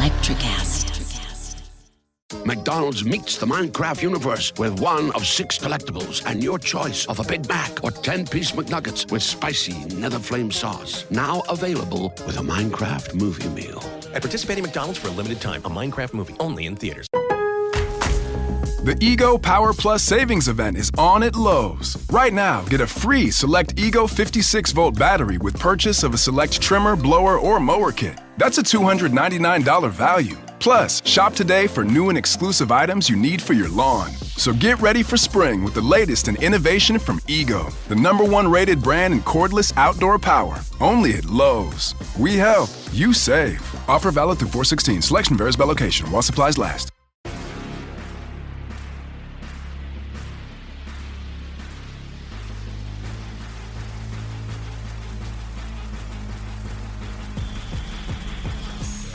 Electricast. McDonald's meets the Minecraft universe with one of 6 collectibles and your choice of a Big Mac or 10-piece McNuggets with spicy nether flame sauce. Now available with a Minecraft movie meal. At participating McDonald's for a limited time. A Minecraft movie only in theaters. The Ego Power Plus Savings Event is on at Lowe's. Right now, get a free Select Ego 56-volt battery with purchase of a Select trimmer, blower, or mower kit. That's a $299 value. Plus, shop today for new and exclusive items you need for your lawn. So get ready for spring with the latest in innovation from Ego, the #1 rated brand in cordless outdoor power. Only at Lowe's. We help, you save. Offer valid through 4/16. Selection varies by location while supplies last.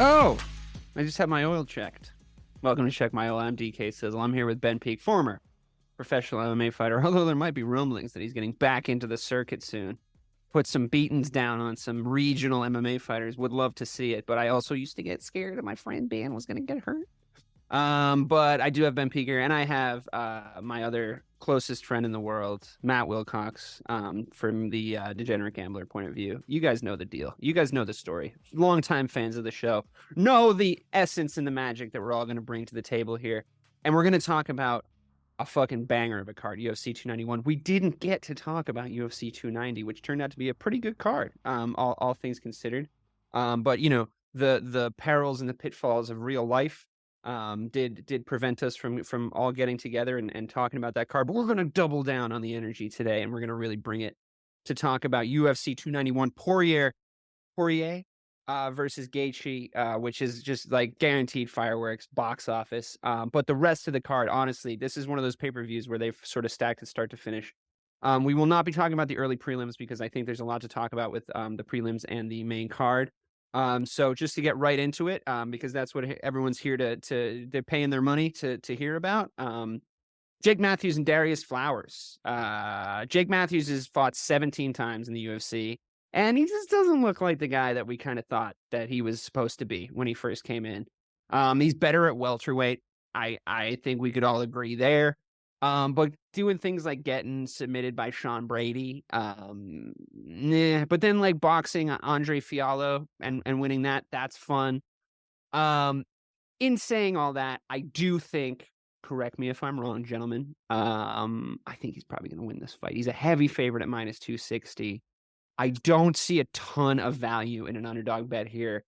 Oh, I just had my oil checked. Welcome to Check My Oil. I'm DK Sizzle. I'm here with Ben Peake, former professional MMA fighter, although there might be rumblings that he's getting back into the circuit soon. Put some beatings down on some regional MMA fighters. Would love to see it, but I also used to get scared that my friend Ben was going to get hurt. But I do have Ben Peake here, and I have my other closest friend in the world, Matt Wilcox, from the Degenerate Gambler point of view. You guys know the deal. You guys know the story. Longtime fans of the show know the essence and the magic that we're all going to bring to the table here. And we're going to talk about a fucking banger of a card, UFC 291. We didn't get to talk about UFC 290, which turned out to be a pretty good card, all things considered. But, you know, the perils and the pitfalls of real life did prevent us from all getting together and talking about that card. But we're going to double down on the energy today, and we're going to really bring it to talk about UFC 291 Poirier versus Gashi, which is just like guaranteed fireworks, box office. But the rest of the card, honestly, this is one of those pay-per-views where they've sort of stacked it start to finish. We will not be talking about the early prelims because I think there's a lot to talk about with the prelims and the main card. So just to get right into it, because that's what everyone's here they're paying their money to hear about. Jake Matthews and Darius Flowers. Jake Matthews has fought 17 times in the UFC, and he just doesn't look like the guy that we kind of thought that he was supposed to be when he first came in. He's better at welterweight. I think we could all agree there. But doing things like getting submitted by Sean Brady, but then like boxing Andre Fiallo and winning that's fun. In saying all that, I do think, correct me if I'm wrong, gentlemen, I think he's probably going to win this fight. He's a heavy favorite at minus 260. I don't see a ton of value in an underdog bet here.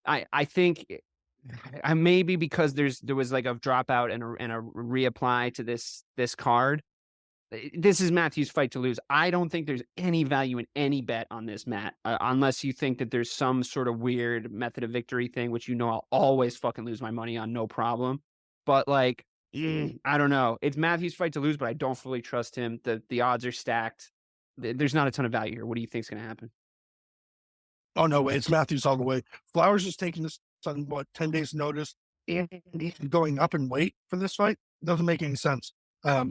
I think maybe because there was like a dropout and a reapply to this card. This is Matthews' fight to lose. I don't think there's any value in any bet on this, Matt, unless you think that there's some sort of weird method of victory thing, which I'll always fucking lose my money on, no problem. But like, I don't know. It's Matthews' fight to lose, but I don't fully trust him. The odds are stacked. There's not a ton of value here. What do you think's going to happen? Oh, no way. It's Matthews all the way. Flowers is taking this on 10 days notice and going up in weight for this fight. Doesn't make any sense. I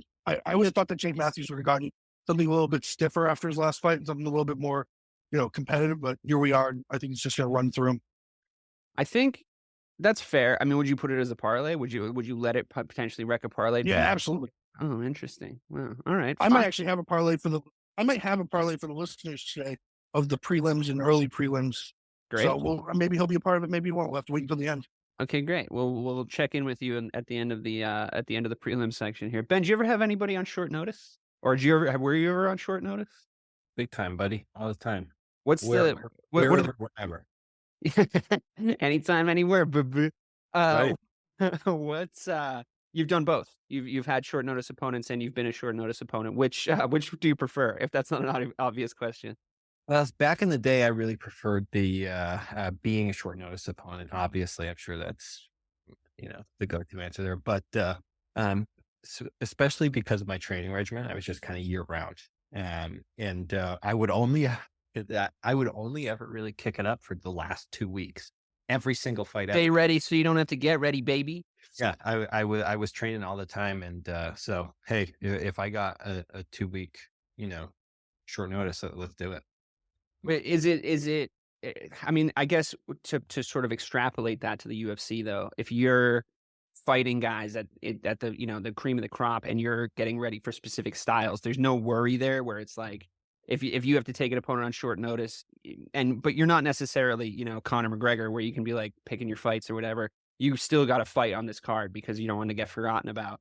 would have thought that Jake Matthews would have gotten something a little bit stiffer after his last fight, something a little bit more, competitive, but here we are. I think he's just going to run through him. I think that's fair. I mean, would you put it as a parlay? Would you let it potentially wreck a parlay? Yeah, absolutely. Oh, interesting. Well, all right. I might actually have a parlay for the listeners today of the prelims and early prelims. Great. So maybe he'll be a part of it. Maybe he won't. We'll have to wait until the end. Okay, great. We'll check in with you at the end of the prelim section here. Ben, did you ever have anybody on short notice, or were you ever on short notice? Big time, buddy. All the time. Wherever. Anytime, anywhere. Right. What's you've done both. You've had short notice opponents and you've been a short notice opponent. Which do you prefer? If that's not an obvious question. Well, back in the day, I really preferred the being a short notice opponent. Obviously, I'm sure that's the go-to answer there. But especially because of my training regimen, I was just kind of year round, and I would only ever really kick it up for the last 2 weeks. Every single fight. Stay ready, so you don't have to get ready, baby. Yeah, I was training all the time, and so hey, if I got a 2 week, short notice, let's do it. Wait, is it I mean, I guess to sort of extrapolate that to the UFC though, if you're fighting guys at the the cream of the crop and you're getting ready for specific styles, there's no worry there where it's like if you have to take an opponent on short notice but you're not necessarily Connor McGregor where you can be like picking your fights or whatever, you still got to fight on this card because you don't want to get forgotten about.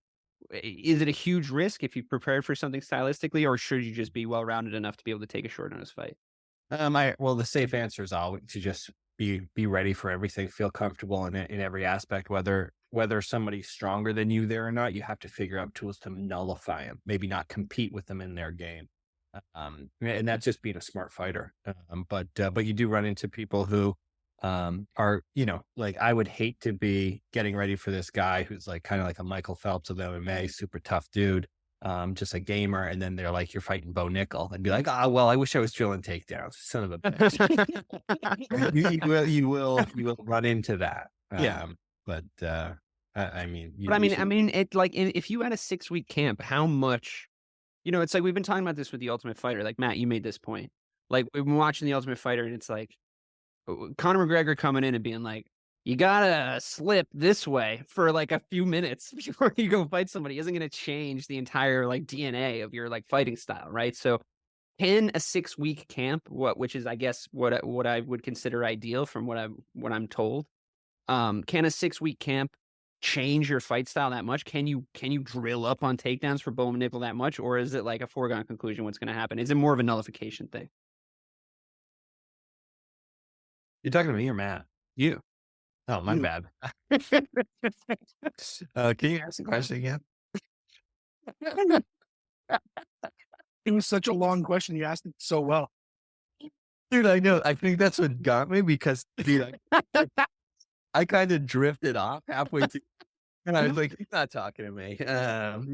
Is it a huge risk if you prepared for something stylistically, or should you just be well rounded enough to be able to take a short notice fight? Well, the safe answer is always to just be ready for everything, feel comfortable in every aspect, whether somebody's stronger than you there or not. You have to figure out tools to nullify them, maybe not compete with them in their game. And that's just being a smart fighter. But you do run into people who are, like I would hate to be getting ready for this guy who's like kind of like a Michael Phelps of MMA, super tough dude, just a gamer, and then they're like, you're fighting Bo Nickel, and be like, well, I wish I was drilling takedowns, son of a bitch. you will run into that. Yeah. I mean, it like if you had a 6-week camp, how much, it's like we've been talking about this with the Ultimate Fighter. Like Matt, you made this point. Like we've been watching the Ultimate Fighter, and it's like Conor McGregor coming in and being like, you gotta slip this way for like a few minutes before you go fight somebody isn't going to change the entire like DNA of your like fighting style, right? So can a 6-week camp, which is I guess what I would consider ideal from what I'm told, can a 6-week camp change your fight style that much? Can you drill up on takedowns for Bo Nickel that much, or is it like a foregone conclusion what's going to happen? Is it more of a nullification thing? You're talking to me or Matt? You. Oh, my bad. Can you ask the question again? It was such a long question. You asked it so well. Dude, I know. I think that's what got me because, dude, I kind of drifted off halfway through. And I was like, he's not talking to me.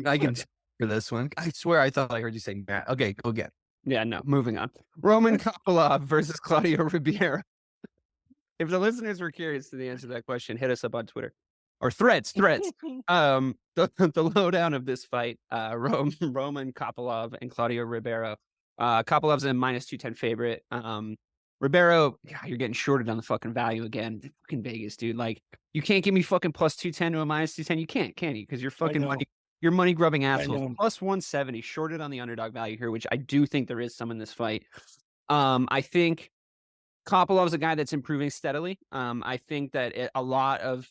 I can for this one. I swear I thought I heard you say Matt. Okay, go get it. Yeah, no, moving on. Roman Kopylov versus Claudio Ribeiro. If the listeners were curious to the answer to that question, hit us up on Twitter or threads. The lowdown of this fight, Roman Kopylov and Claudio Ribeiro. Kopilov's a -210 favorite. Ribeiro, you're getting shorted on the fucking value again. Fucking Vegas, dude. Like, you can't give me fucking +210 to a -210. You can't, can you? Because you're fucking you're money grubbing assholes. +170 shorted on the underdog value here, which I do think there is some in this fight. I think Kopilov's a guy that's improving steadily. I think that a lot of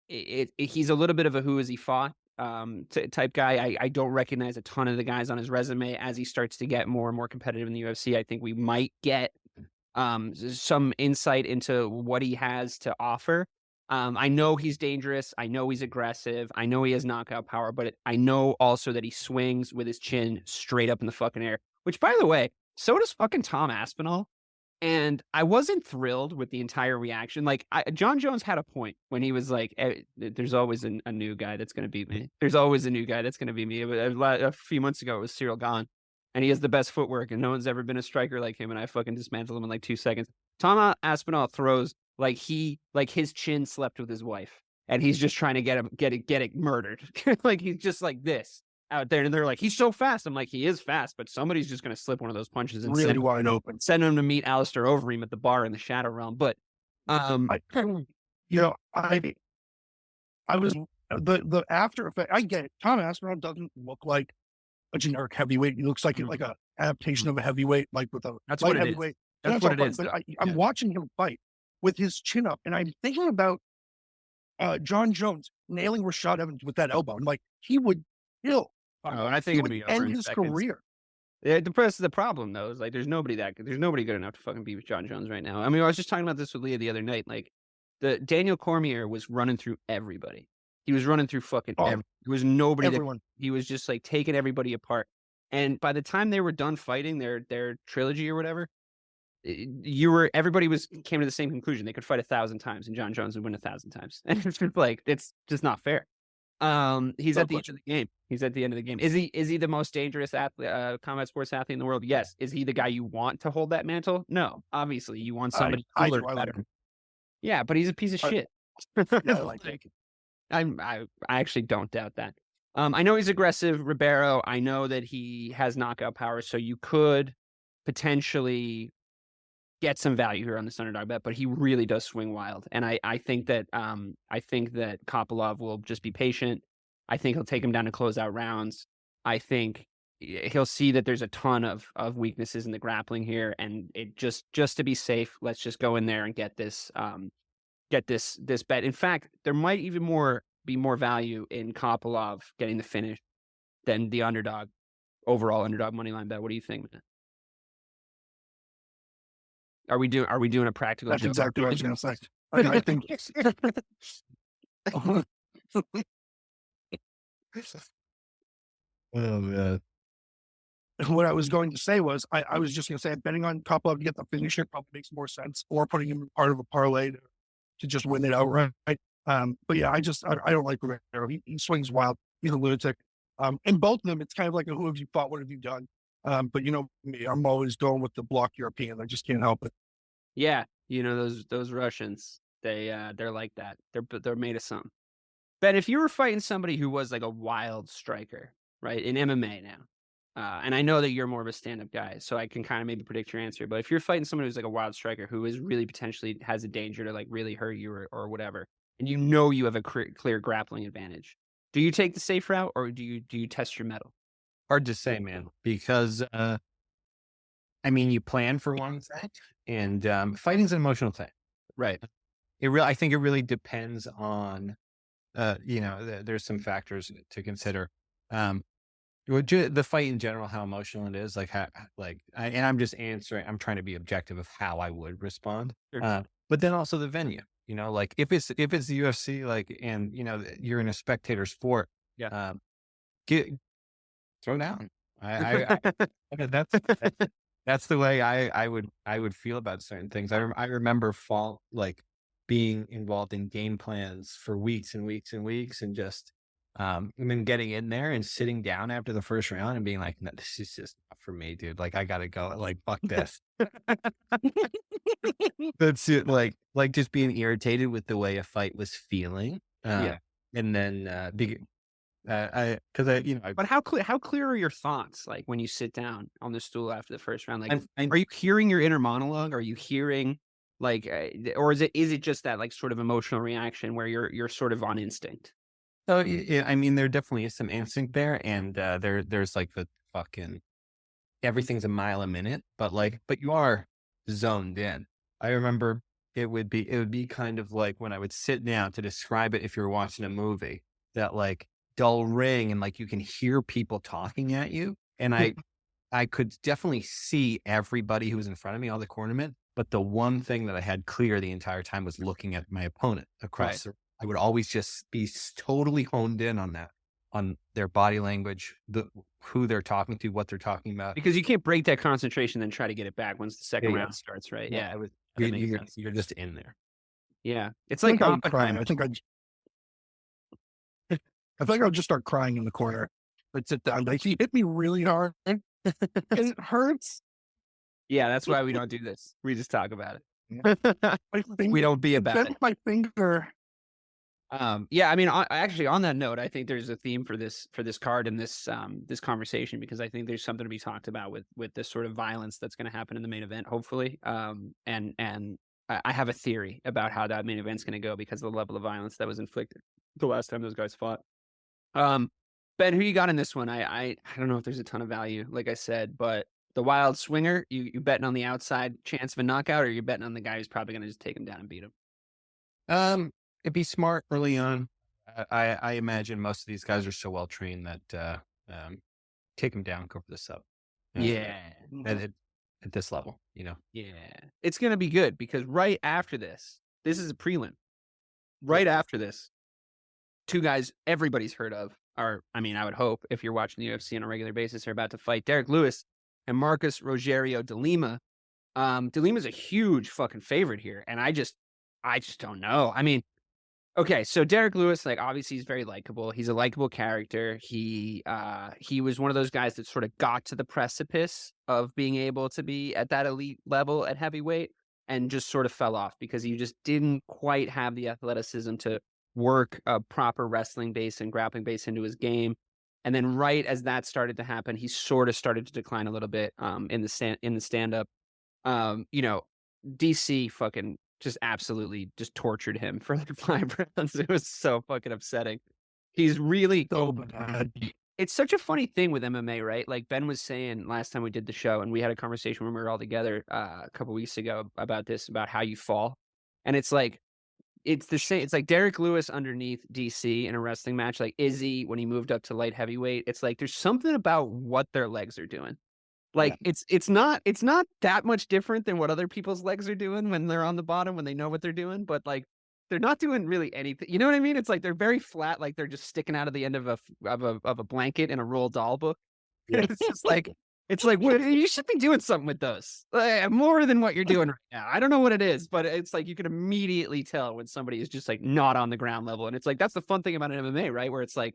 he's a little bit of a who has he fought type guy. I don't recognize a ton of the guys on his resume. As he starts to get more and more competitive in the UFC, I think we might get some insight into what he has to offer. I know he's dangerous. I know he's aggressive. I know he has knockout power, but I know also that he swings with his chin straight up in the fucking air, which, by the way, so does fucking Tom Aspinall. And I wasn't thrilled with the entire reaction. Like, John Jones had a point when he was like, there's always a new guy that's going to beat me. There's always a new guy that's going to beat me. A few months ago, it was Cyril Gahn. And he has the best footwork, and no one's ever been a striker like him, and I fucking dismantled him in like 2 seconds. Tom Aspinall throws like his chin slept with his wife, and he's just trying to get it murdered. Like, he's just like this out there, and they're like, he's so fast. I'm like, he is fast, but somebody's just going to slip one of those punches and really wide open. Send him to meet Alistair Overeem at the bar in the Shadow Realm. But I was the after effect. I get it. Tom Aspinall doesn't look like a generic heavyweight. He looks like a adaptation of a heavyweight, like with a that's light what it heavyweight. Is. That's what it is. But I'm watching him fight with his chin up, and I'm thinking about John Jones nailing Rashad Evans with that elbow. I'm like, he would kill. And I think it'd be over end his career. Yeah, the problem though is like there's nobody good enough to fucking beat John Jones right now. I mean, I was just talking about this with Leah the other night. Like, the Daniel Cormier was running through everybody. He was running through fucking everyone. There was nobody. Everyone. He was just like taking everybody apart. And by the time they were done fighting their trilogy or whatever, everybody came to the same conclusion. They could fight 1,000 times, and John Jones would win 1,000 times. And it's just like, it's just not fair. He's at the end of the game. He's at the end of the game. Is he the most dangerous athlete, combat sports athlete in the world? Yes. Is he the guy you want to hold that mantle? No. Obviously, you want somebody cooler, better. Yeah, but he's a piece of shit. I like it. I actually don't doubt that. I know he's aggressive, Ribeiro. I know that he has knockout power, so you could potentially get some value here on this underdog bet, but he really does swing wild. And I think that Kopylov will just be patient. I think he'll take him down to close out rounds. I think he'll see that there's a ton of weaknesses in the grappling here, and it just to be safe, let's just go in there and get this bet. In fact, there might even be more value in Kopylov getting the finish than the overall underdog money line bet. What do you think? Are we doing a practical? That's exactly what I was going to say. I think. Oh man. What I was going to say was, I was just going to say, betting on Kopylov to get the finish here probably makes more sense, or putting him in part of a parlay to just win it outright. But yeah, I don't like McGregor. He swings wild. He's a lunatic. In both of them, it's kind of like a who have you fought, what have you done? But you know me, I'm always going with the block European. I just can't help it. Yeah, you know those Russians. They're like that. They're made of something. Ben, if you were fighting somebody who was like a wild striker, right, in MMA now, and I know that you're more of a stand-up guy, so I can kind of maybe predict your answer. But if you're fighting somebody who's like a wild striker who is really potentially has a danger to like really hurt you or whatever, and you know you have a clear grappling advantage, do you take the safe route or do you test your mettle? Hard to say, man, because I mean, you plan for one thing, and fighting's an emotional thing, Right. I think it really depends on, there's some factors to consider. The fight in general, how emotional it is, and I'm just answering. I'm trying to be objective of how I would respond. Sure. But then also the venue. Like if it's the UFC, and you're in a spectator sport. Yeah. Throw down. That's the way I would feel about certain things. I remember being involved in game plans for weeks and weeks and weeks, and just and then getting in there and sitting down after the first round and being like, no, this is just not for me, dude. Like I gotta go. Like fuck this. That's it. Like just being irritated with the way a fight was feeling. Yeah. And then But how clear are your thoughts like when you sit down on the stool after the first round? Like, are you hearing your inner monologue? Are you hearing or is it just that like sort of emotional reaction where you're sort of on instinct? So I mean, there definitely is some instinct there, and there's like the fucking everything's a mile a minute, but you are zoned in. I remember it would be kind of like when I would sit down to describe it if you're watching a movie, that like dull ring and like you can hear people talking at you, and I could definitely see everybody who was in front of me, all the cornermen, but the one thing that I had clear the entire time was looking at my opponent across. Right. I would always just be totally honed in on that, on their body language, who they're talking to, what they're talking about. Because you can't break that concentration and try to get it back once the second round starts, right? Yeah, you're just in there. Yeah, it's I like think I would cry. I think I would just start crying in the corner. I'd sit down. Like, he hit me really hard, and it hurts. Yeah, that's why we don't do this. We just talk about it. My finger, We don't be about it. bent my finger. Yeah, I mean, actually, on that note, I think there's a theme for this card and this conversation, because I think there's something to be talked about with this sort of violence that's going to happen in the main event, hopefully. And I have a theory about how that main event's going to go because of the level of violence that was inflicted the last time those guys fought. Ben, who you got in this one? I don't know if there's a ton of value, like I said, but the wild swinger, you betting on the outside chance of a knockout, or you're betting on the guy who's probably going to just take him down and beat him? It'd be smart early on. I imagine most of these guys are so well trained that take them down, go for the sub. Yeah. At this level, Yeah. It's going to be good because right after this is a prelim. Right after this, two guys everybody's heard of are, I mean, I would hope if you're watching the UFC on a regular basis, are about to fight Derek Lewis and Marcus Rogerio de Lima. De Lima's a huge fucking favorite here, and I just don't know. I mean, okay, so Derek Lewis, like, obviously he's very likable. He's a likable character. He was one of those guys that sort of got to the precipice of being able to be at that elite level at heavyweight and just sort of fell off because he just didn't quite have the athleticism to work a proper wrestling base and grappling base into his game. And then right as that started to happen, he sort of started to decline a little bit in the stand-up. DC fucking just absolutely just tortured him for like 5 rounds. It was so fucking upsetting. He's really So bad. it's such a funny thing with MMA, right? Like Ben was saying last time we did the show, and we had a conversation when we were all together a couple weeks ago about this, about how you fall. And it's like, it's the same. It's like Derek Lewis underneath DC in a wrestling match, like Izzy when he moved up to light heavyweight. It's like there's something about what their legs are doing. Like it's not that much different than what other people's legs are doing when they're on the bottom, when they know what they're doing, but like they're not doing really anything. You know what I mean? It's like they're very flat, like they're just sticking out of the end of a blanket in a Roald Dahl book. Yeah. It's just like well, you should be doing something with those, more than what you're doing right now. I don't know what it is, but it's like you can immediately tell when somebody is just like not on the ground level, and it's like that's the fun thing about an MMA, right? Where it's like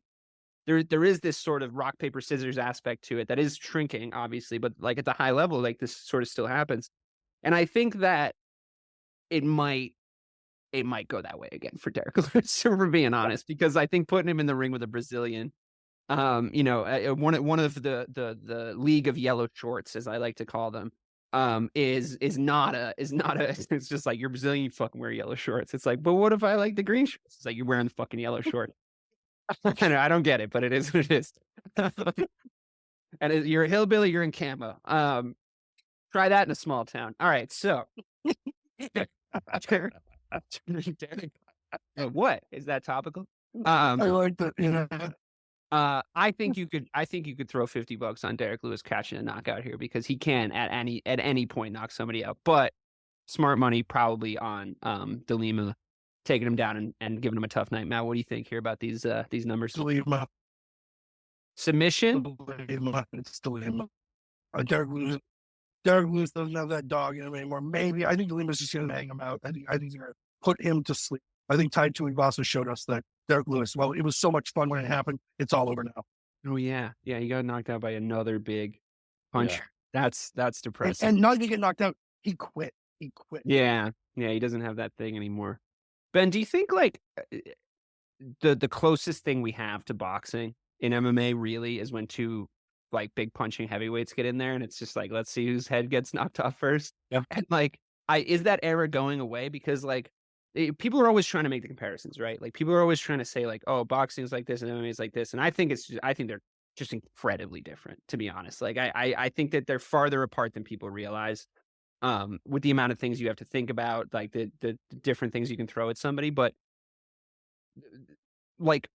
there is this sort of rock, paper, scissors aspect to it that is shrinking, obviously, but like at the high level, like this sort of still happens. And I think that it might go that way again for Derek Lewis, if we're being honest, because I think putting him in the ring with a Brazilian, one of the league of yellow shorts, as I like to call them, is not a it's just like, you're Brazilian, you fucking wear yellow shorts. It's like, but what if I like the green shorts? It's like, you're wearing the fucking yellow short. I don't get it, but it is what it is. And you're a hillbilly, you're in camo. Try that in a small town. All right, so what is that topical? I like that. I think you could throw $50 on Derek Lewis catching a knockout here, because he can at any point knock somebody out. But smart money probably on De Lima, taking him down and giving him a tough night. Matt, what do you think here about these numbers? De Lima. Submission? It's De Lima. Derek Lewis doesn't have that dog in him anymore. Maybe. I think De Lima's just going to hang him out. I think they're going to put him to sleep. I think Tai Tuivasa showed us that Derek Lewis, well, it was so much fun when it happened. It's all over now. Oh, yeah. Yeah, he got knocked out by another big puncher. Yeah. That's depressing. And not even get knocked out. He quit. Yeah. Yeah, he doesn't have that thing anymore. Ben, do you think like the closest thing we have to boxing in MMA really is when two like big punching heavyweights get in there, and it's just like, let's see whose head gets knocked off first? Yeah. And like, is that era going away? Because like people are always trying to make the comparisons, right? Like people are always trying to say like, oh, boxing is like this and MMA is like this, and I think they're just incredibly different, to be honest. Like I think that they're farther apart than people realize. With the amount of things you have to think about, like the different things you can throw at somebody. But like,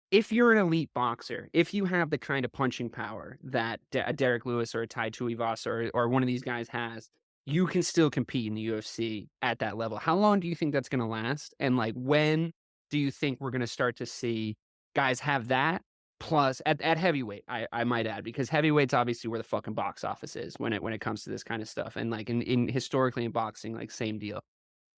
if you're an elite boxer, if you have the kind of punching power that a Derek Lewis or a Tai Tuivasa or one of these guys has, you can still compete in the UFC at that level. How long do you think that's going to last? And like, when do you think we're going to start to see guys have that? Plus at heavyweight, I might add, because heavyweight's obviously where the fucking box office is when it comes to this kind of stuff. And like in historically in boxing, like same deal.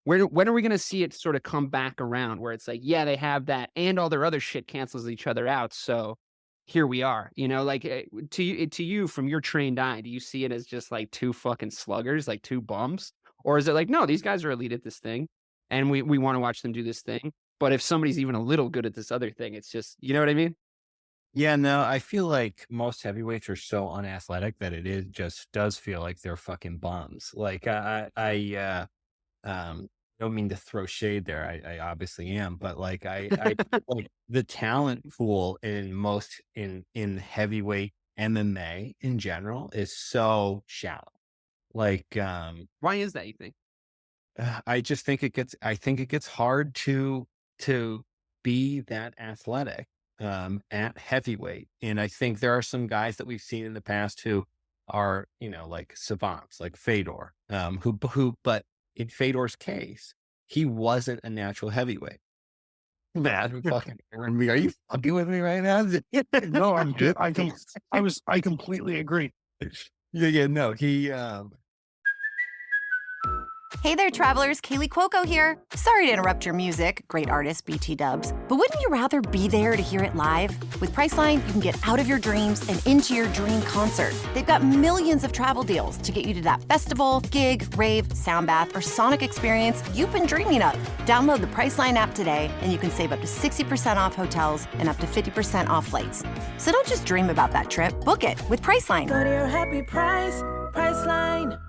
When are we going to see it sort of come back around where it's like, yeah, they have that and all their other shit cancels each other out. So here we are, like to you from your trained eye, do you see it as just like two fucking sluggers, like two bums? Or is it like, no, these guys are elite at this thing and we want to watch them do this thing. But if somebody's even a little good at this other thing, it's just, you know what I mean? Yeah, no, I feel like most heavyweights are so unathletic that it just does feel like they're fucking bums. Like I don't mean to throw shade there. I obviously am, but like I like the talent pool in heavyweight MMA in general is so shallow. Like, why is that, you think? I just think it gets hard to be that athletic at heavyweight. And I think there are some guys that we've seen in the past who are, like savants, like Fedor, but in Fedor's case, he wasn't a natural heavyweight. Man, fucking me. Are you fucking with me right now? No, I'm good. I completely agree. Yeah, no, he, Hey there, travelers. Kaylee Cuoco here. Sorry to interrupt your music, great artist BT Dubs, but wouldn't you rather be there to hear it live? With Priceline, you can get out of your dreams and into your dream concert. They've got millions of travel deals to get you to that festival, gig, rave, sound bath, or sonic experience you've been dreaming of. Download the Priceline app today, and you can save up to 60% off hotels and up to 50% off flights. So don't just dream about that trip. Book it with Priceline. Go to your happy price, Priceline.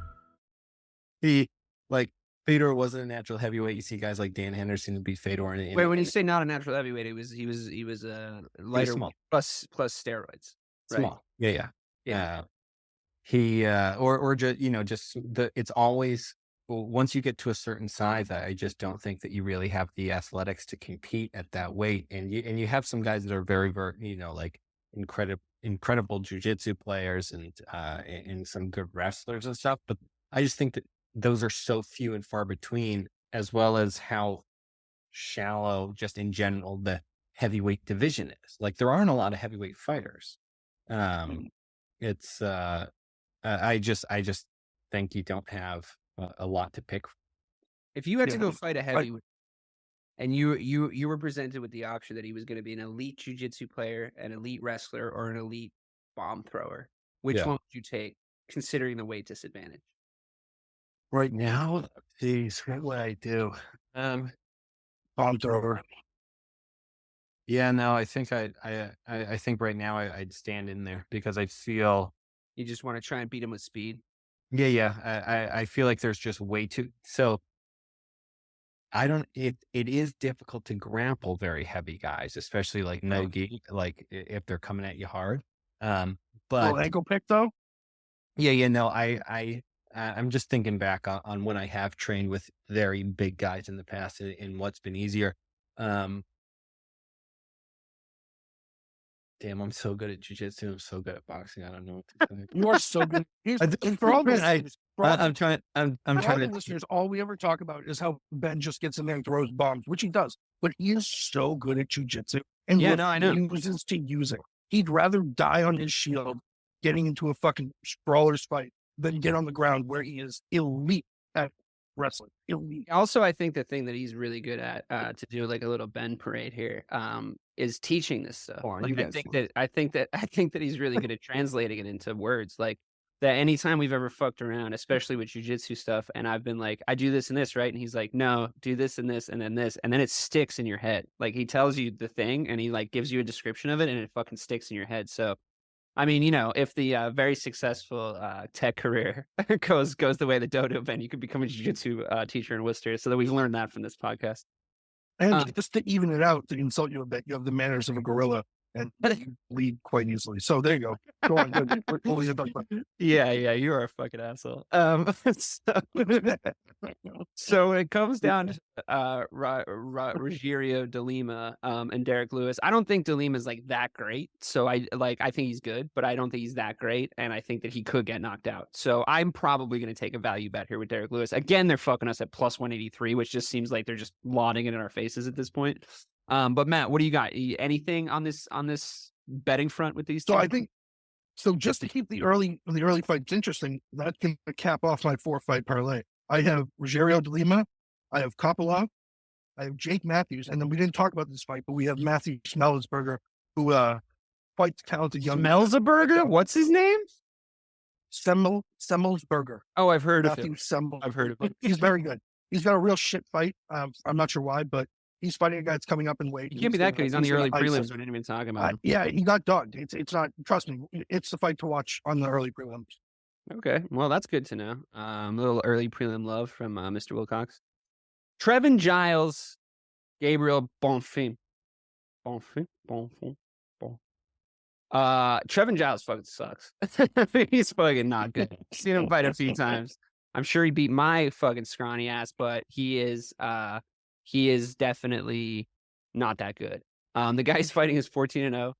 Like Fedor wasn't a natural heavyweight. You see guys like Dan Henderson to beat Fedor. Wait, when you say not a natural heavyweight, he was a lighter small. plus steroids. Right? Small. Yeah. He or just it's always once you get to a certain size, I just don't think that you really have the athletics to compete at that weight. And you have some guys that are very, very, like incredible jujitsu players and some good wrestlers and stuff. But I just think that those are so few and far between, as well as how shallow, just in general, the heavyweight division is. Like there aren't a lot of heavyweight fighters. It's I just think you don't have a lot to pick. If you had to go fight a heavyweight, and you were presented with the option that he was going to be an elite jiu-jitsu player, an elite wrestler, or an elite bomb thrower, which one would you take, considering the weight disadvantage? Right now, geez, what would I do? Bomb thrower. Yeah, no, I think I think right now I'd stand in there because I feel you just want to try and beat him with speed. Yeah. I feel like there's just way too. So it is difficult to grapple very heavy guys, especially like no gi, like if they're coming at you hard. But ankle pick though. No, I'm just thinking back on when I have trained with very big guys in the past and what's been easier. Damn, I'm so good at jiu-jitsu. I'm so good at boxing. I don't know what to say. You are so good. For all listeners, I'm trying to. Listeners, all we ever talk about is how Ben just gets in there and throws bombs, which he does. But he is so good at jiu-jitsu and I know. uses to use it. He'd rather die on his shield, getting into a fucking sprawler's fight, than get on the ground where he is elite at wrestling. Elite. Also, I think the thing that he's really good at, to do like a little Ben parade here, is teaching this stuff. Like, I think that he's really good at translating it into words. Like that anytime we've ever fucked around, especially with jujitsu stuff, and I've been like, I do this and this, right? And he's like, no, do this and this and then this. And then it sticks in your head. Like he tells you the thing and he like gives you a description of it and it fucking sticks in your head. So, I mean, if the very successful tech career goes the way the dodo Ben, you could become a jiu-jitsu teacher in Worcester. So that we've learned that from this podcast. And just to even it out, to insult you a bit, you have the manners of a gorilla and you lead quite easily. So there you go. Go on. What was your thought? Yeah, you are a fucking asshole. So it comes down to Rogerio de Lima and Derek Lewis. I don't think de Lima is like that great. So I think he's good, but I don't think he's that great. And I think that he could get knocked out. So I'm probably going to take a value bet here with Derek Lewis. Again, they're fucking us at plus 183, which just seems like they're just lauding it in our faces at this point. But Matt, what do you got? Anything on this betting front with these two? So I think just to keep the early fights interesting, that can cap off my 4-fight parlay. I have Rogerio de Lima, I have Kopilov, I have Jake Matthews, and then we didn't talk about this fight, but we have Matthew Schmelsberger, who fights talented young Schmelsberger? What's his name? Semmelsberger. Oh, I've heard of him. Matthew Semmel. I've heard of him. He's very good. He's got a real shit fight. I'm not sure why, but he's fighting a guy that's coming up in weight. He can't be that good. He's on the early prelims. We didn't even talk about him. Yeah, he got dogged. It's not. Trust me, it's the fight to watch on the early prelims. Okay, well that's good to know. A little early prelim love from Mr. Wilcox. Trevin Giles, Gabriel Bonfim. Trevin Giles fucking sucks. He's fucking not good. Seen him fight a few times. I'm sure he beat my fucking scrawny ass, but he is definitely not that good. The guy he's fighting is 14-0.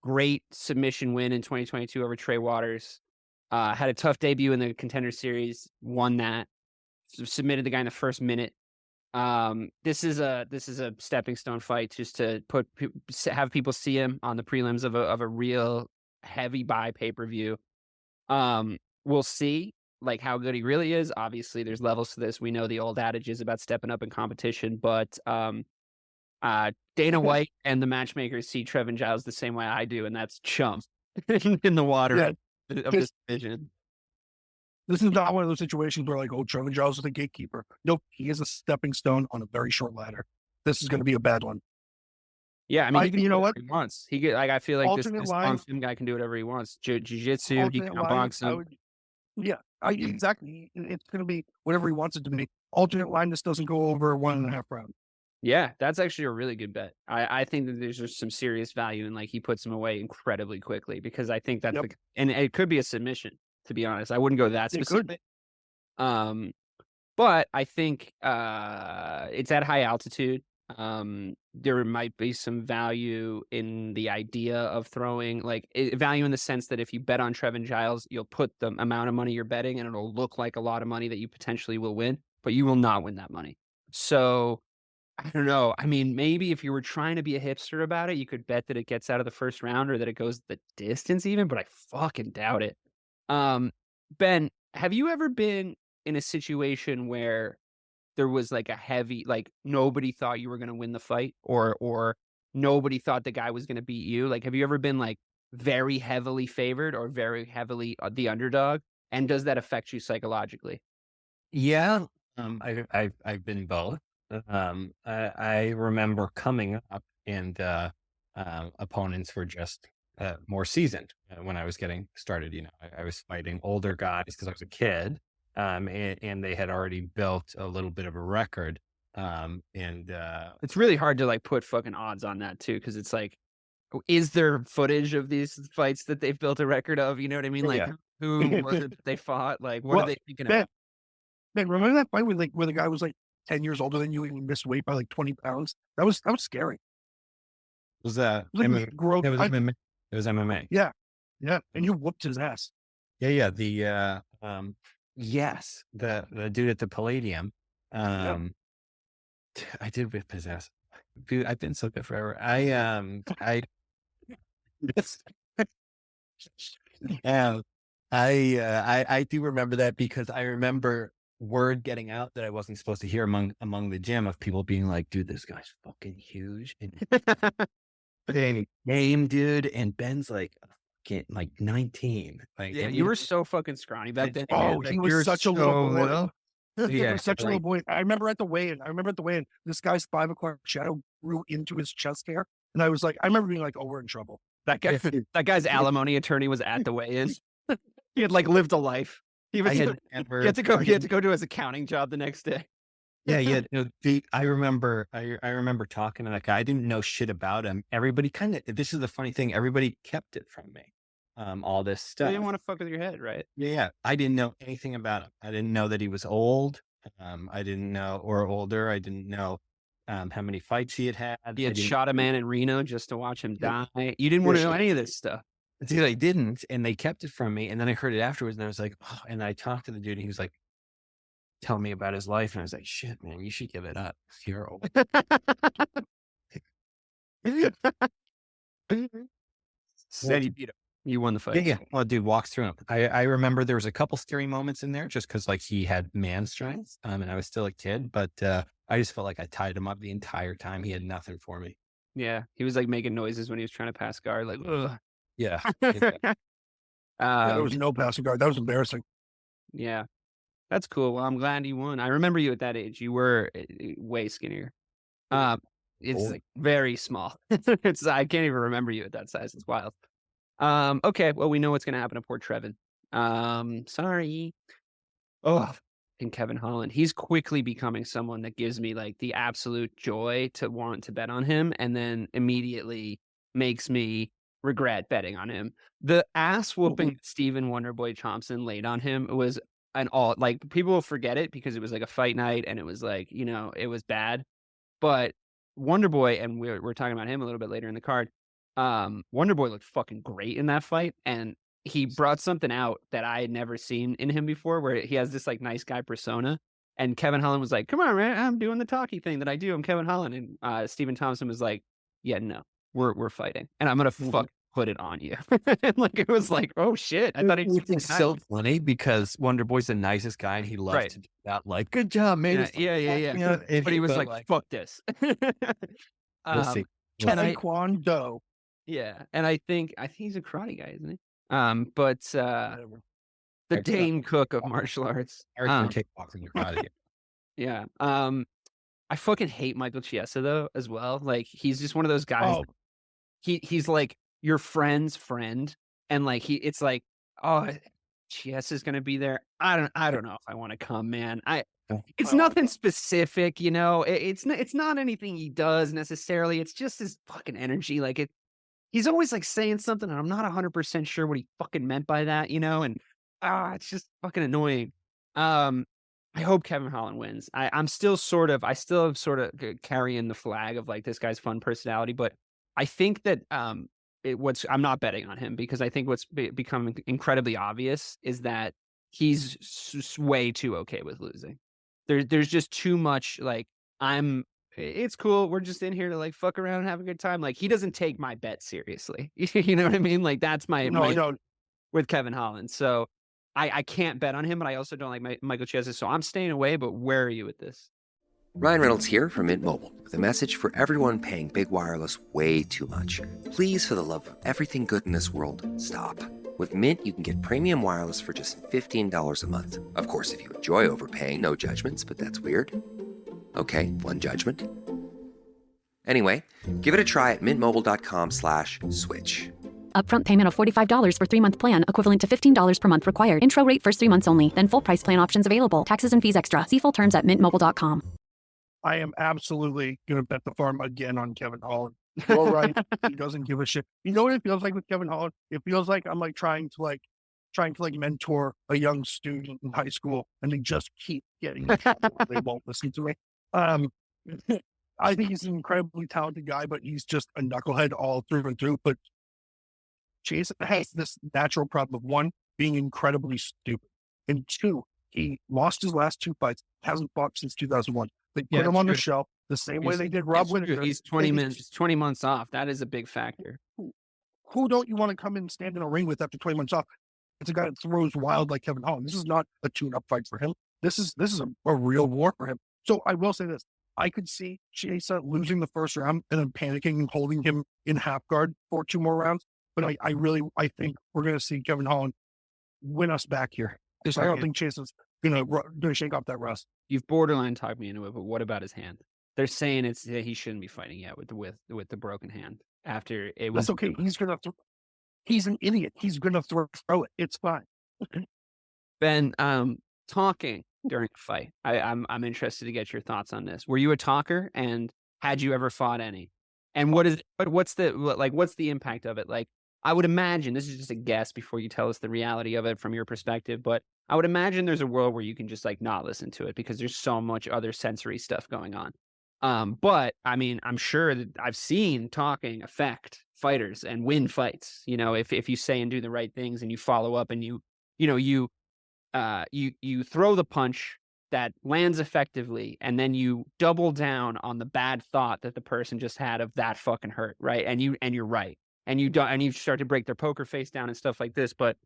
Great submission win in 2022 over Trey Waters. Had a tough debut in the Contender Series, won that. Submitted the guy in the first minute. This is a stepping stone fight just to have people see him on the prelims of a real heavy buy pay-per-view. We'll see like how good he really is. Obviously, there's levels to this. We know the old adage is about stepping up in competition, but Dana White and the matchmakers see Trevin Giles the same way I do, and that's chump in the water of this division. This is not one of those situations where like, oh, Trevin Giles is the gatekeeper. Nope, he is a stepping stone on a very short ladder. This is going to be a bad one. Yeah, I mean, you know what? He wants. He get like I feel like Alternate this line, guy can do whatever he wants. Jiu-jitsu, he can box him. Exactly. It's going to be whatever he wants it to be. Alternate line, this doesn't go over 1.5 rounds. Yeah, that's actually a really good bet. I think that there's just some serious value in like he puts him away incredibly quickly because I think that's and it could be a submission, to be honest. I wouldn't go that specific. But I think it's at high altitude. There might be some value in the idea of throwing, like value in the sense that if you bet on Trevin Giles, you'll put the amount of money you're betting and it'll look like a lot of money that you potentially will win, but you will not win that money. So I don't know. I mean, maybe if you were trying to be a hipster about it, you could bet that it gets out of the first round or that it goes the distance even, but I fucking doubt it. Ben, have you ever been in a situation where there was like a heavy, like nobody thought you were going to win the fight or nobody thought the guy was going to beat you? Like, have you ever been like very heavily favored or very heavily the underdog? And does that affect you psychologically? Yeah, I've been both. I remember coming up and opponents were just more seasoned when I was getting started. You know, I was fighting older guys because I was a kid, and they had already built a little bit of a record. It's really hard to like put fucking odds on that too, because it's like, is there footage of these fights that they've built a record of? You know what I mean? Like, who was it that they fought? Like, what are they thinking about? Man, remember that fight where the guy was like 10 years older than you and he missed weight by like 20 pounds? That was scary. Was that It was like MMA? It was MMA. It was MMA. Yeah. Yeah. And you whooped his ass. Yeah. The yes, the dude at the Palladium. I did whip his ass. Dude, I've been so good forever. I do remember that because I remember word getting out that I wasn't supposed to hear among the gym of people being like, dude, this guy's fucking huge. And game, dude. And Ben's like 19. Like, Yeah, you were so fucking scrawny back then. Oh, Like, he was such a little boy. little. He Yeah, was such a like- little boy. I remember at the weigh-in, this guy's 5 o'clock shadow grew into his chest hair. And I was like, I remember being like, oh, we're in trouble. That guy, that guy's alimony attorney was at the weigh-in. He had like lived a life. He I had had to go. He had to go to his accounting job the next day. Yeah. I remember talking to that guy. I didn't know shit about him. Everybody this is the funny thing. Everybody kept it from me. All this stuff. They didn't want to fuck with your head, right? Yeah. I didn't know anything about him. I didn't know that he was old. I didn't know, or older. I didn't know how many fights he had. He had shot a man in Reno just to watch him die. You didn't want to know any of this stuff. Dude, I didn't, and they kept it from me. And then I heard it afterwards, and I was like, oh, and I talked to the dude, and he was like, tell me about his life. And I was like, shit, man, you should give it up. You're old. Then you beat him. You won the fight. Yeah. Well, dude walks through him. I remember there was a couple scary moments in there just because like he had man strength, and I was still a kid, but I just felt like I tied him up the entire time. He had nothing for me. Yeah, he was like making noises when he was trying to pass guard, like, ugh. Yeah. There was no passing guard. That was embarrassing. Yeah, that's cool. Well, I'm glad you won. I remember you at that age. You were way skinnier. It's like very small. I can't even remember you at that size. It's wild. Okay, well, we know what's gonna happen to poor Trevin. Sorry. Oh, and Kevin Holland. He's quickly becoming someone that gives me like the absolute joy to want to bet on him, and then immediately makes me regret betting on him. The ass whooping Stephen Wonderboy Thompson laid on him was an all, like, people will forget it because it was like a fight night and it was like, you know, it was bad. But Wonderboy, and we're talking about him a little bit later in the card. Wonderboy looked fucking great in that fight, and he brought something out that I had never seen in him before, where he has this like nice guy persona. And Kevin Holland was like, "Come on, man, I'm doing the talky thing that I do. I'm Kevin Holland." And Stephen Thompson was like, "Yeah, no, we're fighting, and I'm gonna fuck put it on you." And like it was like, oh shit! I thought It's so funny because Wonderboy's the nicest guy, and he loves to do that. Like, good job, man. Yeah. You know, But he was like, "Fuck this." We'll see. Taekwondo. Yeah, and I think he's a karate guy, isn't he? But the Dane Cook of martial arts. Kickboxing, you're out of here. Yeah. I fucking hate Michael Chiesa though, as well. Like he's just one of those guys. Oh. He's like your friend's friend, and like it's like, oh, Chiesa is going to be there. I don't know if I want to come, man. It's Oh, nothing specific, you know. It's not anything he does necessarily. It's just his fucking energy. Like he's always like saying something, and I'm not 100% sure what he fucking meant by that, you know. And it's just fucking annoying. I hope Kevin Holland wins. I still have sort of carrying the flag of like this guy's fun personality, but I think that I'm not betting on him because I think what's become incredibly obvious is that he's way too okay with losing. There's just too much like it's cool. We're just in here to like fuck around and have a good time. Like he doesn't take my bet seriously. You know what I mean? Like that's my with Kevin Holland. So I can't bet on him, but I also don't like Michael Chiesa. So I'm staying away. But where are you with this? Ryan Reynolds here from Mint Mobile with a message for everyone paying big wireless way too much. Please, for the love of everything good in this world, stop. With Mint, you can get premium wireless for just $15 a month. Of course, if you enjoy overpaying, no judgments, but that's weird. Okay, one judgment. Anyway, give it a try at mintmobile.com/switch. Upfront payment of $45 for 3-month plan, equivalent to $15 per month required. Intro rate first 3 months only. Then full price plan options available. Taxes and fees extra. See full terms at mintmobile.com. I am absolutely going to bet the farm again on Kevin Holland. You're right. He doesn't give a shit. You know what it feels like with Kevin Holland? It feels like I'm like trying to mentor a young student in high school, and they just keep getting in trouble. They won't listen to me. I think he's an incredibly talented guy, but he's just a knucklehead all through and through. But Chiesa has this natural problem of one, being incredibly stupid, and two, he lost his last 2 fights, hasn't fought since 2001. They put him on the shelf the same way they did Rob Whittaker. He's 20 months off. That is a big factor. Who don't you want to come in and stand in a ring with after 20 months off? It's a guy that throws wild like Kevin Holland. This is not a tune-up fight for him. This is a real war for him. So I will say this. I could see Chiesa losing the first round and then panicking and holding him in half guard for 2 more rounds. But I think we're going to see Kevin Holland win us back here. I don't think Chiesa's going to shake off that rust. You've borderline talked me into it, but what about his hand? They're saying he shouldn't be fighting yet with the broken hand after it was. That's okay. He's an idiot. He's going to throw it. It's fine. Ben, talking during a fight. I'm interested to get your thoughts on this. Were you a talker, and had you ever fought any? And what's the impact of it? Like, I would imagine, this is just a guess before you tell us the reality of it from your perspective, but I would imagine there's a world where you can just like not listen to it because there's so much other sensory stuff going on. But I mean, I'm sure that I've seen talking affect fighters and win fights. You know, if you say and do the right things and you follow up and you throw the punch that lands effectively, and then you double down on the bad thought that the person just had of that fucking hurt, right? And you're right. And you start to break their poker face down and stuff like this. But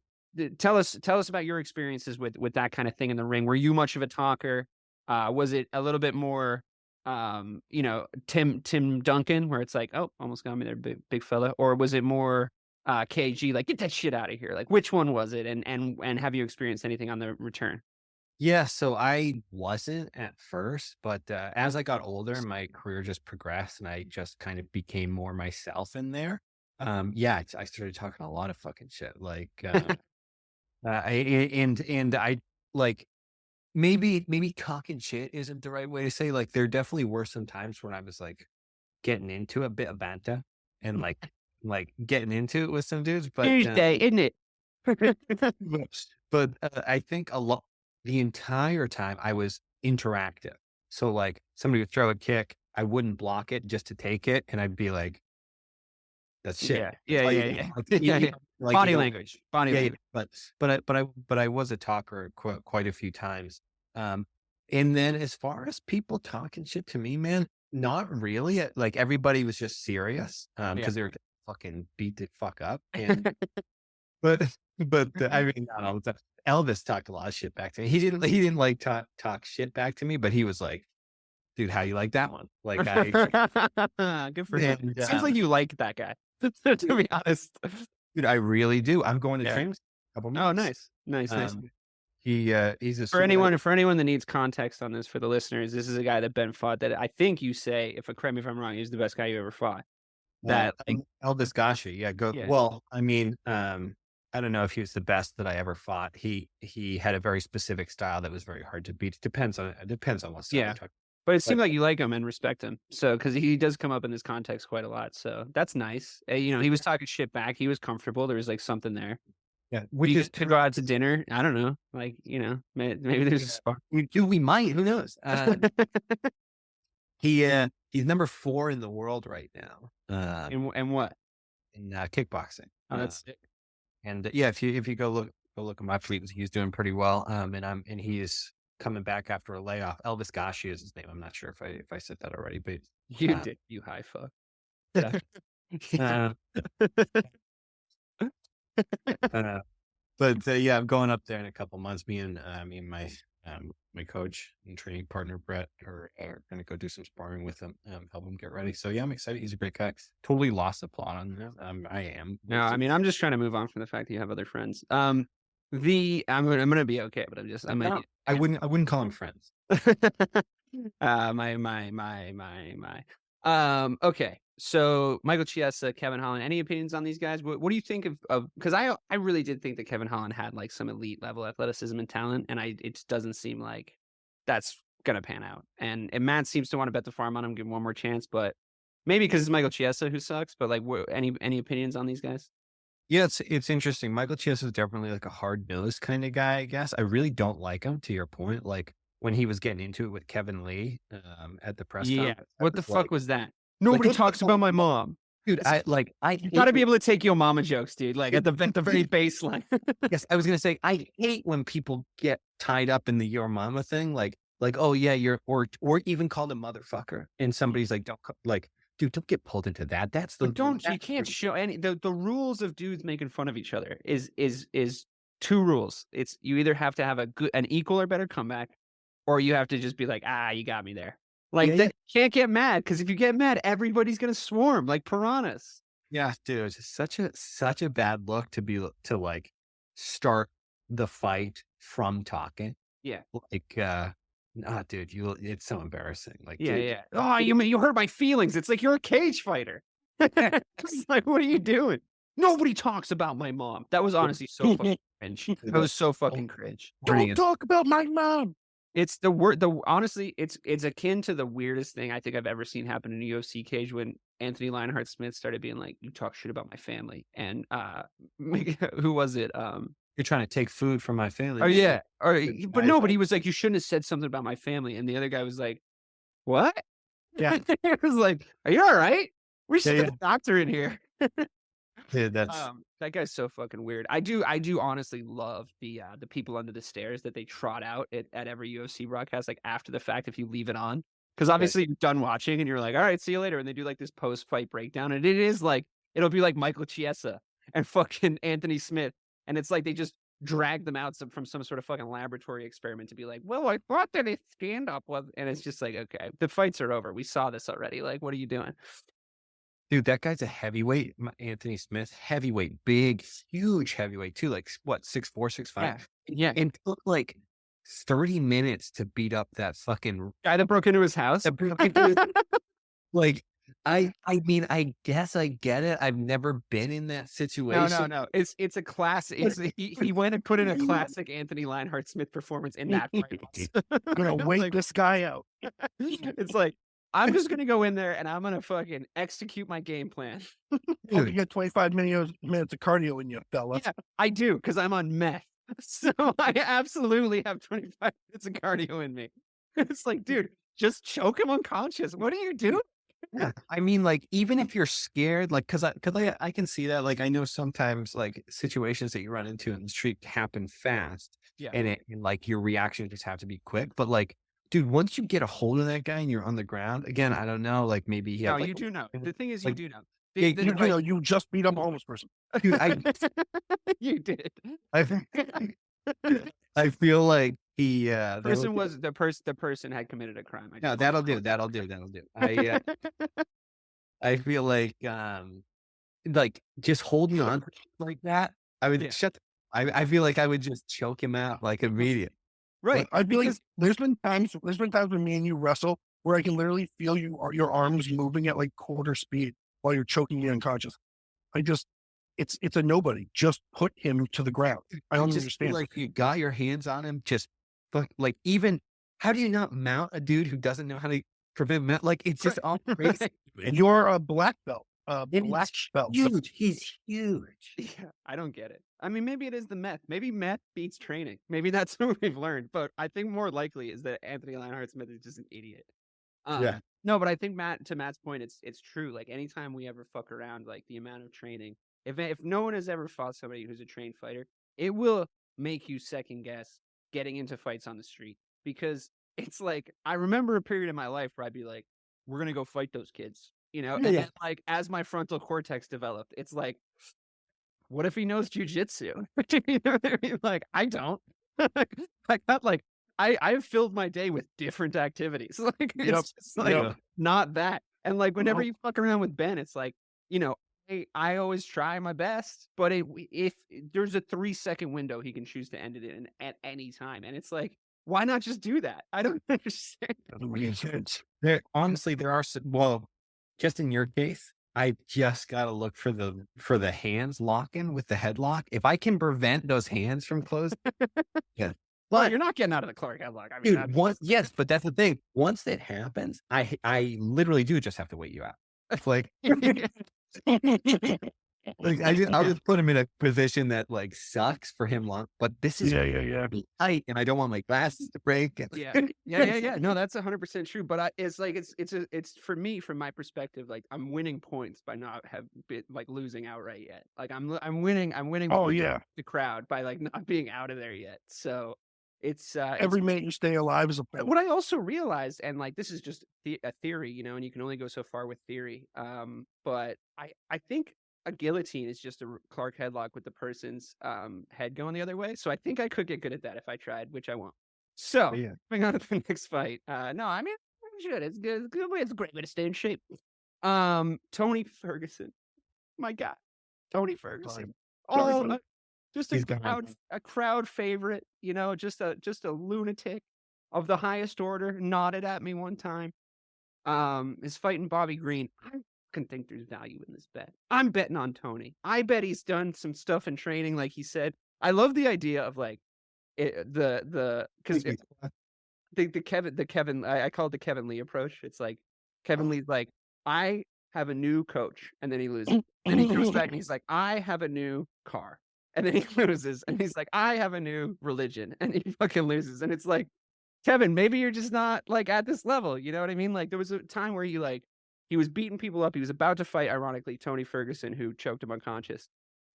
tell us about your experiences with that kind of thing in the ring. Were you much of a talker? Was it a little bit more, Tim Duncan, where it's like, oh, almost got me there, big fella, or was it more KG, like get that shit out of here? Like which one was it? And have you experienced anything on the return? Yeah, so I wasn't at first, but as I got older, my career just progressed, and I just kind of became more myself in there. I started talking a lot of fucking shit, like, I like maybe talking shit isn't the right way to say. Like, there definitely were some times when I was like getting into a bit of banter and like getting into it with some dudes. But Tuesday, isn't it? but I think the entire time I was interactive. So like somebody would throw a kick, I wouldn't block it just to take it, and I'd be like, "That's shit." Yeah. Like, body language. But I was a talker quite a few times. And then as far as people talking shit to me, man, not really. Like everybody was just serious because they were fucking beat the fuck up. And but I mean, not all the time. Elvis talked a lot of shit back to me. He didn't like talk shit back to me, but he was like, dude, how you like that one? Like, good for him. Seems like you like that guy, to be honest. Dude, I really do. I'm going to train a couple minutes. Oh, nice. He's a for anyone that needs context on this for the listeners. This is a guy that Ben fought. That I think you say, correct me if I'm wrong, he's the best guy you ever fought. That like Elvis Gashi. Yeah, go. Yeah. Well, I mean, I don't know if he was the best that I ever fought. He had a very specific style that was very hard to beat. It depends on what style you're talking. But it seemed like you like him and respect him. So, because he does come up in this context quite a lot. So that's nice. He was talking shit back. He was comfortable. There was like something there. Yeah. We could go out to dinner. I don't know. Like, maybe there's a spark. We might. Who knows? He's number 4 in the world right now. And what? In kickboxing. Oh, that's sick. And if you go look at my fleet, he's doing pretty well. And he is coming back after a layoff. Elvis Gashi is his name. I'm not sure if I said that already, but you did. You high fuck. But I'm going up there in a couple months. Me and my coach and training partner Brett are going to go do some sparring with him, help him get ready. So I'm excited. He's a great guy. Totally lost the plot on him. I am. No, I'm just trying to move on from the fact that you have other friends. I'm gonna be okay, but I wouldn't call them friends. Okay. So Michael Chiesa, Kevin Holland, any opinions on these guys? What do you think of, because I really did think that Kevin Holland had like some elite level athleticism and talent, and it doesn't seem like that's gonna pan out. And Matt seems to want to bet the farm on him, give him one more chance, but maybe because it's Michael Chiesa who sucks. But like, any opinions on these guys? Yeah, it's interesting. Michael Chiesa is definitely like a hard-nosed kind of guy, I guess. I really don't like him, to your point. Like when he was getting into it with Kevin Lee at the press conference. What the fuck was that? Nobody talks about my mom. Dude, you gotta be able to take your mama jokes, dude. Like at the very baseline. Yes, I was gonna say, I hate when people get tied up in the your mama thing. Like, oh yeah, or even called a motherfucker. And somebody's like, dude, don't get pulled into that. That's the you can't show any the rules of dudes making fun of each other is 2 rules. It's you either have to have an equal or better comeback, or you have to just be like, you got me there. Like can't get mad, because if you get mad, everybody's gonna swarm like piranhas. Yeah, dude, it's such a bad look to like start the fight from talking. Yeah, like dude, it's so embarrassing. Like, yeah. Oh, you hurt my feelings. It's like you're a cage fighter. It's like, what are you doing? Nobody talks about my mom. That was honestly so fucking cringe. That was so fucking cringe. Don't talk about my mom. It's honestly, it's akin to the weirdest thing I think I've ever seen happen in a UFC cage when Anthony Lionheart Smith started being like, you talk shit about my family. And who was it? You're trying to take food from my family. Oh yeah. But he was like, you shouldn't have said something about my family. And the other guy was like, what? Yeah. It was like, are you all right? We should get a doctor in here. Dude, that's that guy's so fucking weird. I do honestly love the people under the stairs that they trot out at every UFC broadcast, like after the fact, if you leave it on, because obviously you're done watching and you're like, all right, see you later, and they do like this post fight breakdown, and it is like it'll be like Michael Chiesa and fucking Anthony Smith, and it's like they just drag them out from some sort of fucking laboratory experiment to be like, well, I thought that his stand up was, and it's just like, okay, the fights are over. We saw this already. Like, what are you doing? Dude, that guy's a heavyweight, Anthony Smith, heavyweight, big, huge heavyweight too. Like what, 6'4", 6'5"? Yeah. And it took like 30 minutes to beat up that fucking guy that broke into his house. Like, I mean, I guess I get it. I've never been in that situation. No. It's a classic. He went and put in a classic Anthony Lionheart Smith performance in that fight. I'm gonna wait this guy out. It's like, I'm just gonna go in there and I'm gonna fucking execute my game plan. You get 25 minutes of cardio in you, fella. Yeah, I do, because I'm on meth. So I absolutely have 25 minutes of cardio in me. It's like, dude, just choke him unconscious. What are you doing? Yeah. I mean, like, even if you're scared, like, cause I can see that. Like, I know sometimes like situations that you run into in the street happen fast. Yeah. And like your reaction just have to be quick. But like, dude, once you get a hold of that guy and you're on the ground, again, I don't know, like maybe he had, you do know. The thing is, like, you do know. You just beat up a homeless person. Dude, you did. I feel like he the person had committed a crime. No, that'll do. I feel like just holding on like that. I would I feel like I would just choke him out like immediately. Right. I feel like there's been times when me and you wrestle where I can literally feel your arms moving at like quarter speed while you're choking me unconscious. it's a nobody. Just put him to the ground. I don't understand. Like you got your hands on him, just like even how do you not mount a dude who doesn't know how to prevent? Like it's just all crazy. And you're a black belt. Black belt. Huge. He's huge. Yeah, I don't get it. I mean, maybe it is the meth. Maybe meth beats training. Maybe that's what we've learned. But I think more likely is that Anthony Lionheart Smith is just an idiot. No, but I think to Matt's point, it's true. Like anytime we ever fuck around, like the amount of training, if no one has ever fought somebody who's a trained fighter, it will make you second guess getting into fights on the street, because it's like, I remember a period in my life where I'd be like, we're going to go fight those kids, you know? And then, like, as my frontal cortex developed, it's like, what if he knows jujitsu? You know what I mean? Like, I don't. I've filled my day with different activities. Like, it's just like, not that. And like, whenever you fuck around with Ben, it's like, you know, I always try my best, but if there's a 3-second window, he can choose to end it in at any time. And it's like, why not just do that? I don't understand. Doesn't make sense. Honestly, there are just in your case, I just gotta look for the hands locking with the headlock. If I can prevent those hands from closing, yeah. Well, you're not getting out of the Clark headlock. I mean, dude, yes, but that's the thing. Once it happens, I literally do just have to wait you out. It's like, like I'll just put him in a position that like sucks for him long. But this is tight, and I don't want my glasses to break. Yeah. No, that's 100% true. But it's like it's for me, from my perspective, like I'm winning points by not like losing outright yet. Like I'm winning. Oh yeah, the crowd by like not being out of there yet. So it's every minute you stay alive is a point. What I also realized, and like this is just a theory, you know, and you can only go so far with theory. But I think a guillotine is just a Clark headlock with the person's head going the other way. So I think I could get good at that if I tried, which I won't. So moving on to the next fight. No, I mean, I should. It's good. It's a good way. It's a great way to stay in shape. Tony Ferguson, my God, Tony Ferguson. Just a crowd favorite, you know, just a lunatic of the highest order. Nodded at me one time. Is fighting Bobby Green. I can think there's value in this bet. I'm betting on Tony. I bet he's done some stuff in training, like he said. I love the idea of like the Kevin. I call it the Kevin Lee approach. It's like Kevin Lee's like, I have a new coach, and then he loses, and he comes back and he's like, I have a new car. And then he loses, and he's like, I have a new religion, and he fucking loses. And it's like, Kevin, maybe you're just not like at this level. You know what I mean? Like there was a time where he was beating people up. He was about to fight, ironically, Tony Ferguson, who choked him unconscious.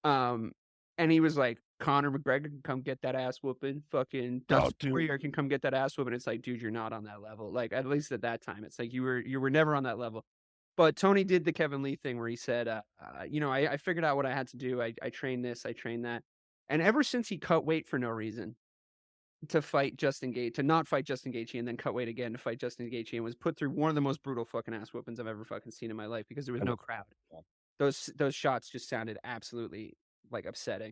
And he was like, Connor McGregor can come get that ass whooping. Fucking Dustin Poirier can come get that ass whooping. It's like, dude, you're not on that level. Like, at least at that time, it's like you were never on that level. But Tony did the Kevin Lee thing where he said, you know, I figured out what I had to do. I trained this, I trained that. And ever since he cut weight for no reason to fight Justin Gaethje, to not fight Justin Gaethje and then cut weight again to fight Justin Gaethje, and was put through one of the most brutal fucking ass whoopings I've ever fucking seen in my life, because there was no crowd. Those shots just sounded absolutely like upsetting.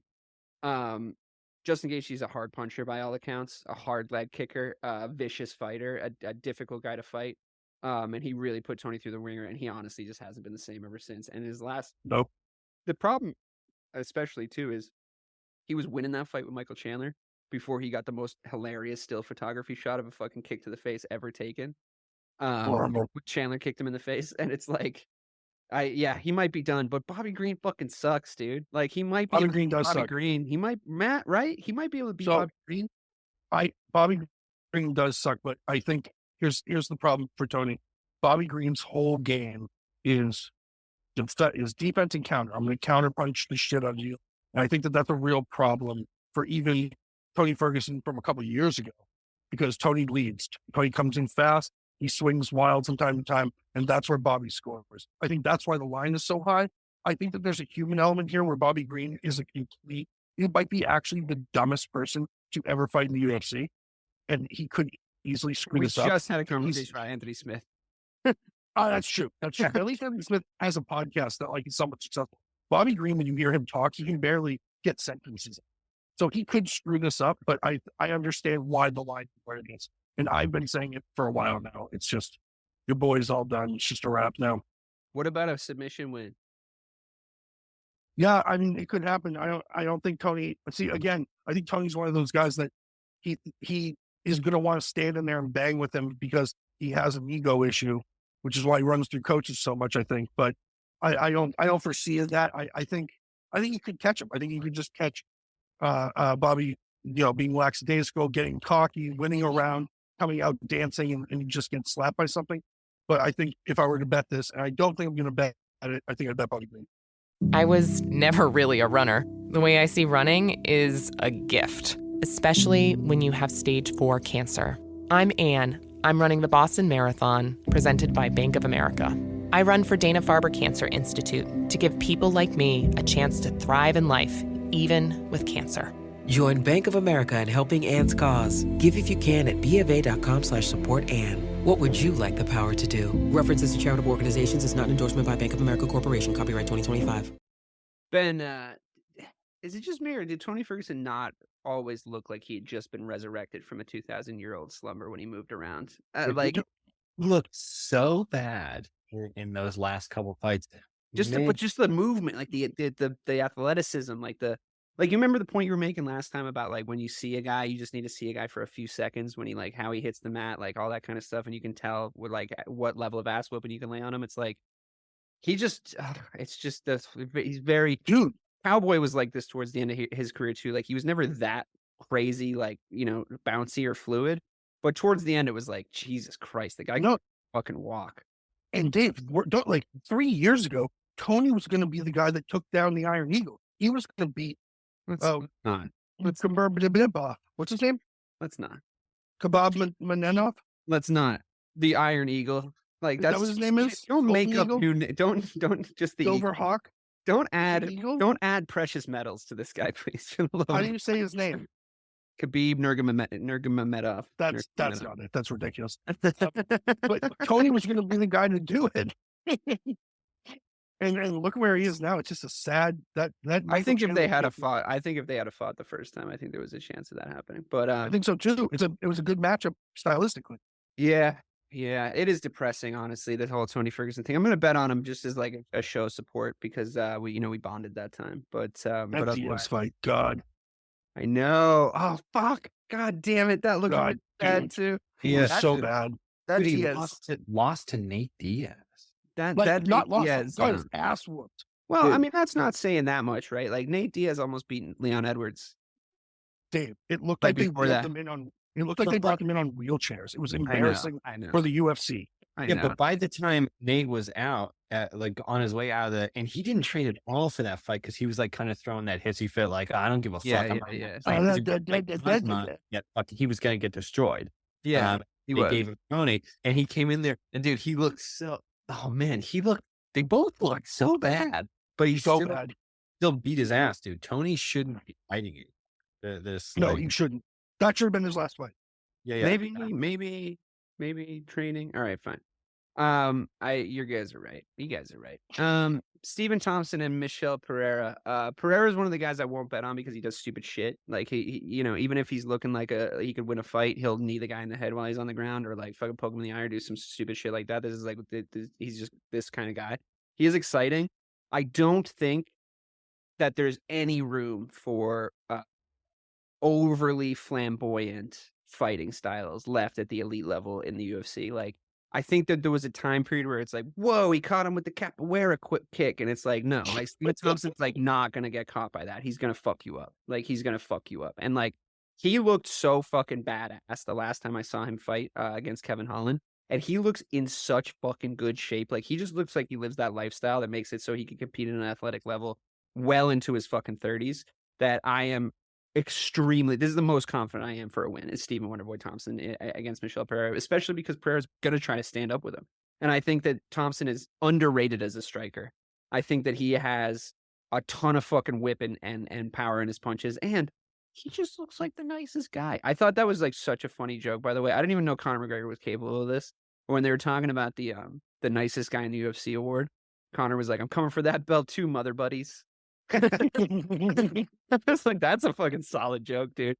Justin Gaethje's a hard puncher by all accounts, a hard leg kicker, a vicious fighter, a difficult guy to fight. And he really put Tony through the ringer, and he honestly just hasn't been the same ever since. And his last, the problem, especially too, is he was winning that fight with Michael Chandler before he got the most hilarious still photography shot of a fucking kick to the face ever taken. Chandler kicked him in the face, and it's like, he might be done, but Bobby Green fucking sucks, dude. Like he might be Bobby Green does Bobby suck. Green. He might right? He might be able to beat Bobby Green. Bobby Green does suck, but I think here's the problem for Tony. Bobby Green's whole game is defense and counter. I'm going to counter punch the shit out of you. And I think that's a real problem for even Tony Ferguson from a couple of years ago, because Tony leads. Tony comes in fast. He swings wild from time to time, and that's where Bobby scores. I think that's why the line is so high. I think that there's a human element here where Bobby Green is he might be actually the dumbest person to ever fight in the UFC, and he could easily screw this up. We just had a conversation about Anthony Smith. That's true. That's true. At least Anthony Smith has a podcast that like is somewhat successful. Bobby Green, when you hear him talk, he can barely get sentences. So he could screw this up, but I understand why the line is where it is. And I've been saying it for a while now. It's just, your boy's all done. It's just a wrap now. What about a submission win? Yeah, I mean, it could happen. I don't think Tony. See, again, I think Tony's one of those guys that he is going to want to stand in there and bang with him because he has an ego issue, which is why he runs through coaches so much. I think, but I don't foresee that. I think he could catch him. I think he could just catch Bobby, being lackadaisical, getting cocky, winning a round, coming out dancing, and he just gets slapped by something. But I think if I were to bet this, and I don't think I'm going to bet at it, I think I'd bet Bobby Green. I was never really a runner. The way I see running is a gift, especially when you have stage 4 cancer. I'm Anne. I'm running the Boston Marathon, presented by Bank of America. I run for Dana-Farber Cancer Institute to give people like me a chance to thrive in life, even with cancer. Join Bank of America in helping Anne's cause. Give if you can at BofA.com/supportAnne. What would you like the power to do? References to charitable organizations is not an endorsement by Bank of America Corporation. Copyright 2025. Ben, is it just me, or did Tony Ferguson not always look like he had just been resurrected from a 2,000-year-old slumber when he moved around? Like, looked so bad in those last couple fights. But just the movement, like the athleticism, like you remember the point you were making last time about like when you see a guy, you just need to see a guy for a few seconds when he like how he hits the mat, like all that kind of stuff, and you can tell what level of ass whooping you can lay on him. It's like he just, it's just he's very dude. Cowboy was like this towards the end of his career too. Like he was never that crazy, like bouncy or fluid, but towards the end it was like Jesus Christ, the guy can fucking walk. And Dave, like 3 years ago, Tony was going to be the guy that took down the Iron Eagle. He was going to beat. What's his name? Let's not. Kebab Manenov? Let's not. The Iron Eagle. Like that's that what his name is? Don't make up new. Don't just the Silver Hawk. Don't add precious metals to this guy, please. How do you say his name? Khabib Nurmagomedov. That's not it. That's ridiculous. But Tony was going to be the guy to do it. And look where he is now. It's just a sad that. I think if they had fought the first time, I think there was a chance of that happening. But I think so too. It was a good matchup stylistically. Yeah, it is depressing, honestly. The whole Tony Ferguson thing. I'm going to bet on him just as like a show of support because we bonded that time. But that Diaz fight, God, I know. Oh fuck, God damn it, that looked bad too. He is so bad. That he lost to Nate Diaz. That not lost. Diaz, got his ass whooped. Well, dude. I mean, that's not saying that much, right? Like Nate Diaz almost beat Leon Edwards. Dave, it looked like they brought them in on. It looked like they brought them in on wheelchairs. It was embarrassing for the UFC. But by the time Nate was out, like on his way out of and he didn't train at all for that fight because he was like kind of throwing that hissy fit, like I don't give a fuck. He was gonna get destroyed. Yeah, he gave him Tony, and he came in there, and dude, he looked so. Oh man, they both looked so bad, but he still beat his ass, dude. Tony shouldn't be fighting it. He shouldn't. That should have been his last fight. Yeah. Maybe training. All right, fine. You guys are right. Stephen Thompson and Michelle Pereira. Pereira is one of the guys I won't bet on because he does stupid shit. Like he even if he's looking like he could win a fight, he'll knee the guy in the head while he's on the ground or like fucking poke him in the eye or do some stupid shit like that. This is like he's just this kind of guy. He is exciting. I don't think that there's any room for overly flamboyant fighting styles left at the elite level in the UFC. Like I think that there was a time period where it's like, whoa, he caught him with the capoeira quick kick. And it's like, no, like Stephen Thompson's like not going to get caught by that. He's going to fuck you up. Like he's going to fuck you up. And like, he looked so fucking badass the last time I saw him fight against Kevin Holland. And he looks in such fucking good shape. Like he just looks like he lives that lifestyle that makes it so he can compete at an athletic level well into his fucking 30s that I am this is the most confident I am for a win is Stephen Wonderboy Thompson against Michelle Pereira, especially because Pereira's going to try to stand up with him. And I think that Thompson is underrated as a striker. I think that he has a ton of fucking whip and power in his punches. And he just looks like the nicest guy. I thought that was like such a funny joke, by the way. I didn't even know Connor McGregor was capable of this. When they were talking about the nicest guy in the UFC award, Connor was like, I'm coming for that belt too, mother buddies. I was like, that's a fucking solid joke, dude.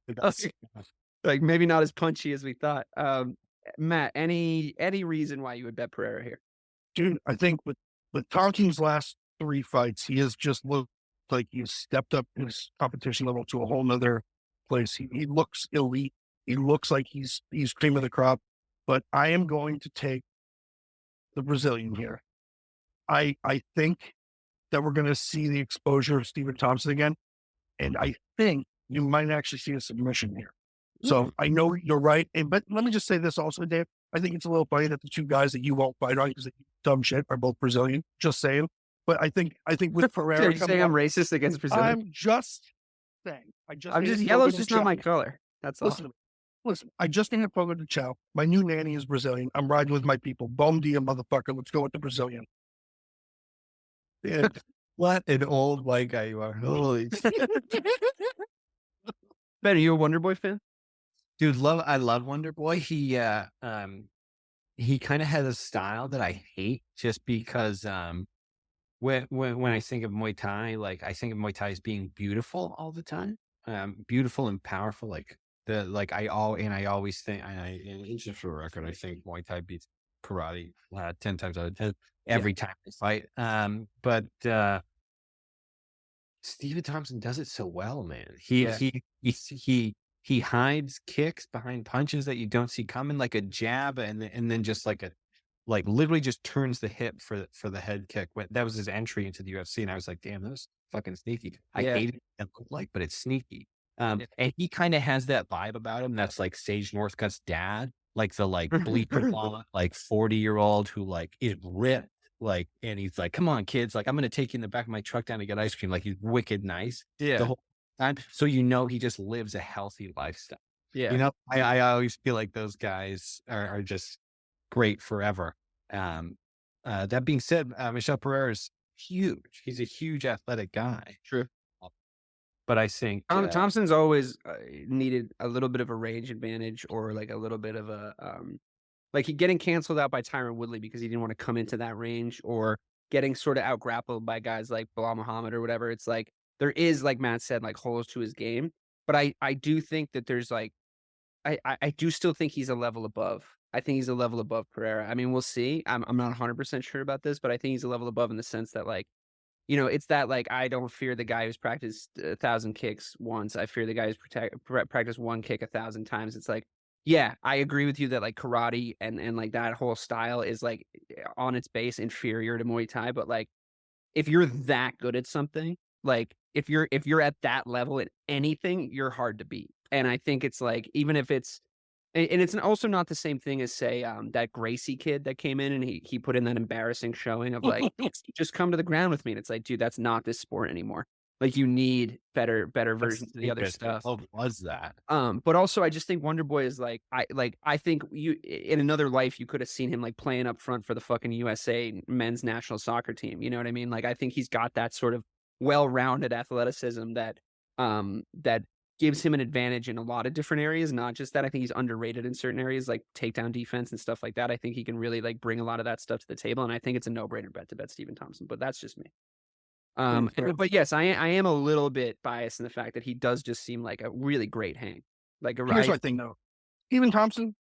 Like maybe not as punchy as we thought. Matt, any reason why you would bet Pereira here? Dude, I think with Thompson's last 3 fights, he has just looked like he's stepped up his competition level to a whole nother place. He looks elite. He looks like he's cream of the crop. But I am going to take the Brazilian here. I think that we're going to see the exposure of Stephen Thompson again. And I think you might actually see a submission here. So I know you're right. But let me just say this also, Dave. I think it's a little funny that the two guys that you won't fight on because they dumb shit are both Brazilian. Just saying. But I think with Pereira, Are you saying I'm racist against Brazil? I'm just saying. Yellow's just not my color. That's all. Listen. I just need to Fogo de Chao. My new nanny is Brazilian. I'm riding with my people. Bom dia, motherfucker. Let's go with the Brazilian. Yeah. What an old white guy you are. Holy Ben, are you a Wonder Boy fan? dude, I love Wonder Boy. He kind of has a style that I hate just because when I think of Muay Thai, like I think of Muay Thai as being beautiful all the time. Beautiful and powerful. I always think, and just for the record, I think Muay Thai beats karate 10 times out of 10 every time they fight. But Stephen Thompson does it so well, man. He hides kicks behind punches that you don't see coming, like a jab, and then just literally just turns the hip for the head kick. That was his entry into the UFC, and I was like, damn, that was fucking sneaky. I hate it, but it's sneaky. And he kind of has that vibe about him that's like Sage Northcutt's dad, like the bleacher blonde, 40-year-old who is ripped, and he's like, come on, kids, I'm gonna take you in the back of my truck down to get ice cream. He's wicked nice the whole time. So he just lives a healthy lifestyle. Yeah. I always feel like those guys are just great forever. That being said, Michel Pereira is huge. He's a huge athletic guy. True. But I think Thompson's always needed a little bit of a range advantage or a little bit of a he getting canceled out by Tyron Woodley because he didn't want to come into that range, or getting sort of out grappled by guys like Bilal Muhammad or whatever. It's there is, like Matt said, holes to his game. But I do think that there's I do still think he's a level above. I think he's a level above Pereira. I mean, we'll see. I'm not 100% sure about this, but I think he's a level above in the sense that it's that I don't fear the guy who's practiced 1,000 kicks once. I fear the guy who's practiced one kick 1,000 times. It's yeah, I agree with you that karate and that whole style is on its base inferior to Muay Thai. But if you're that good at something, if you're at that level at anything, you're hard to beat. And I think it's even if it's, and it's also not the same thing as say that Gracie kid that came in and he put in that embarrassing showing of just come to the ground with me. And it's think that's not this sport anymore. You need better versions of the other stuff. What was that? But also I just think Wonder Boy is I think you in another life you could have seen him playing up front for the fucking USA men's national soccer team. You know what I mean? I think he's got that sort of well-rounded athleticism that gives him an advantage in a lot of different areas, not just that. I think he's underrated in certain areas like takedown defense and stuff like that. I think he can really bring a lot of that stuff to the table, and I think it's a no-brainer bet to bet Stephen Thompson, but that's just me. But yes, I am a little bit biased in the fact that he does just seem like a really great hang. Here's my thing though. Stephen Thompson,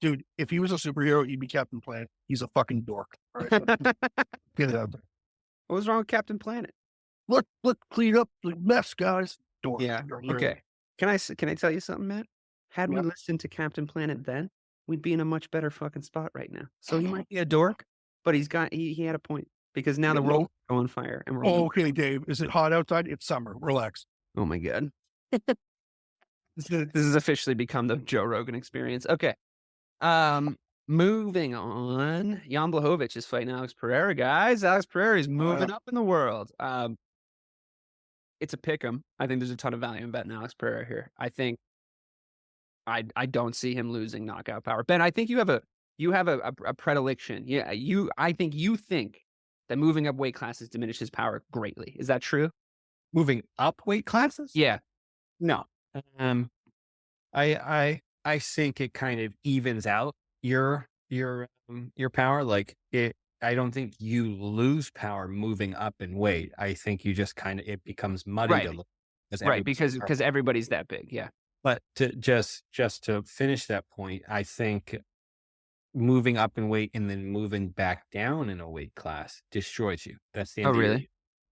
dude, if he was a superhero, he'd be Captain Planet. He's a fucking dork. All right, get it out there. What was wrong with Captain Planet? Look, clean up the mess, guys. Dork. Yeah. Okay. Can I tell you something, Matt? Had we listened to Captain Planet then, we'd be in a much better fucking spot right now. So he might be a dork, but he had a point because now the world's on fire and we're all okay, Dave. Is it hot outside? It's summer. Relax. Oh my God. This has officially become the Joe Rogan experience. Okay. Moving on. Jan Blachowicz is fighting Alex Pereira, guys. Alex Pereira is moving up in the world. It's a pick 'em. I think there's a ton of value in betting Alex Pereira here. I think I don't see him losing knockout power. Ben, I think you have a predilection. Yeah, I think you think that moving up weight classes diminishes power greatly. Is that true? Moving up weight classes? Yeah. No. I think it kind of evens out your power. I don't think you lose power moving up in weight. I think you just it becomes muddy a little. Because everybody's that big. Yeah. But just to finish that point, I think moving up in weight and then moving back down in a weight class destroys you. That's the end. Oh, really?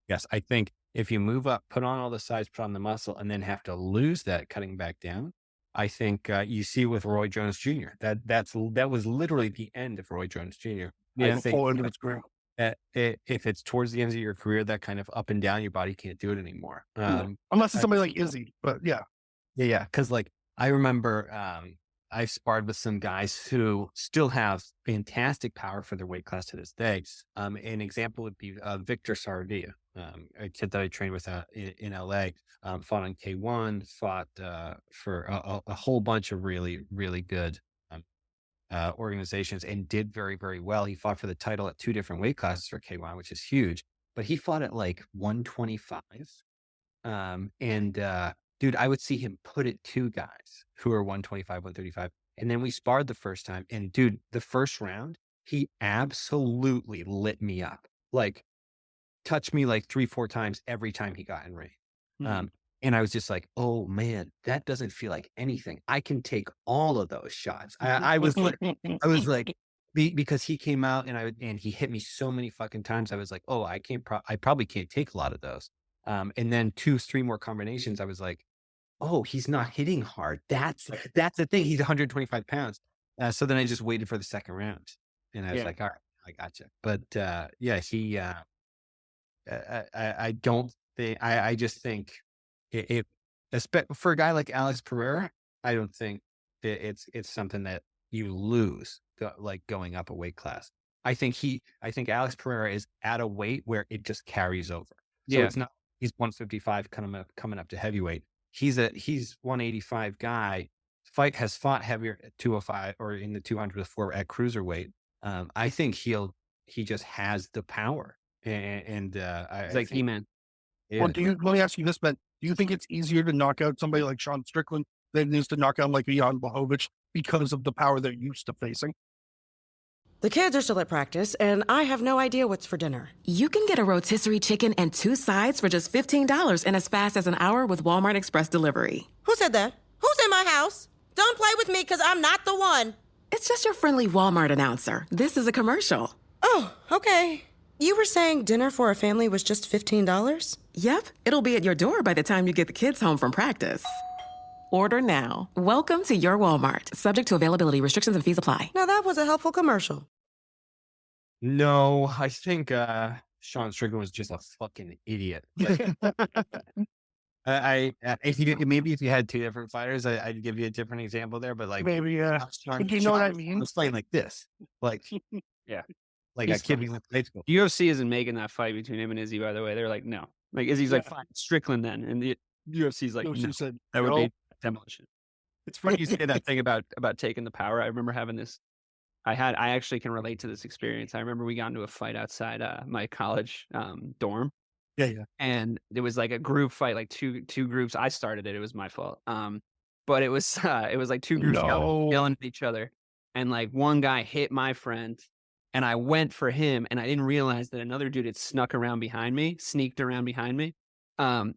Yes. I think If you move up, put on all the size, put on the muscle, and then have to lose that cutting back down, I think you see with Roy Jones Jr. That was literally the end of Roy Jones Jr. Yeah, I think full end of its career. if it's towards the end of your career, that kind of up and down, your body can't do it anymore. Unless it's somebody like Izzy, but yeah. Yeah. Cause like I remember I've sparred with some guys who still have fantastic power for their weight class to this day. An example would be Victor Saravia, a kid that I trained with in LA, fought on K1, fought for a whole bunch of really, really good organizations and did very, very well. He fought for the title at 2 different weight classes for K1, which is huge, but he fought at like 125. Dude, I would see him put it to guys who are 125, 135. And then we sparred the first time. And dude, the first round, he absolutely lit me up. Like, touched me like 3-4 times every time he got in ring. And I was just like, oh man, that doesn't feel like anything. I can take all of those shots. I was like, because he came out and he hit me so many fucking times. I was like, oh, I probably can't take a lot of those. And then 2-3 more combinations. I was like, oh, he's not hitting hard. That's the thing. He's 125 pounds. So then I just waited for the second round and I was like, all right, I gotcha. But yeah, he, I don't think, I just think for a guy like Alex Pereira, I don't think it's something that you lose like going up a weight class. I think Alex Pereira is at a weight where it just carries over. So it's not, he's 155 coming up to heavyweight. He's 185 guy. Has fought heavier at 205 or in the 200 before at cruiserweight. I think he just has the power. And it's like He-Man. Yeah. Well, let me ask you this, Ben. Do you think it's easier to knock out somebody like Sean Strickland than it is to knock out like Jan Blachowicz because of the power they're used to facing? The kids are still at practice, and I have no idea what's for dinner. You can get a rotisserie chicken and 2 sides for just $15 in as fast as an hour with Walmart Express Delivery. Who said that? Who's in my house? Don't play with me, because I'm not the one. It's just your friendly Walmart announcer. This is a commercial. Oh, okay. You were saying dinner for a family was just $15? Yep. It'll be at your door by the time you get the kids home from practice. Order now. Welcome to your Walmart. Subject to availability, restrictions, and fees apply. Now that was a helpful commercial. No, I think Sean Strickland was just a fucking idiot. Like, if you had 2 different fighters, I'd give you a different example there. But like maybe, you know what I mean? It's playing like this, like yeah, like a kid being like high school. UFC isn't making that fight between him and Izzy. By the way, they're like, no, like Izzy's like, fine, Strickland then, and the UFC's like, no, said, that would be demolition. It's funny you say that thing about taking the power. I remember having this. I actually can relate to this experience. I remember we got into a fight outside my college dorm. Yeah. And it was like a group fight, like two groups. I started it. It was my fault. But it was like 2 groups yelling at each other. And like one guy hit my friend and I went for him and I didn't realize that another dude had sneaked around behind me.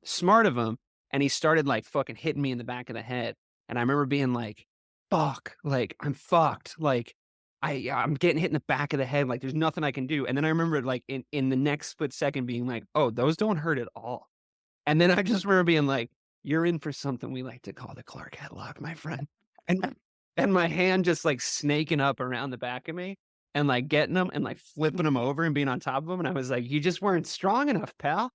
Smart of him. And he started like fucking hitting me in the back of the head. And I remember being like, fuck, like I'm fucked. Like I'm getting hit in the back of the head. Like there's nothing I can do. And then I remember like in the next split second being like, oh, those don't hurt at all. And then I just remember being like, you're in for something we like to call the Clark headlock, my friend. And my hand just like snaking up around the back of me and like getting them and like flipping them over and being on top of them. And I was like, you just weren't strong enough, pal.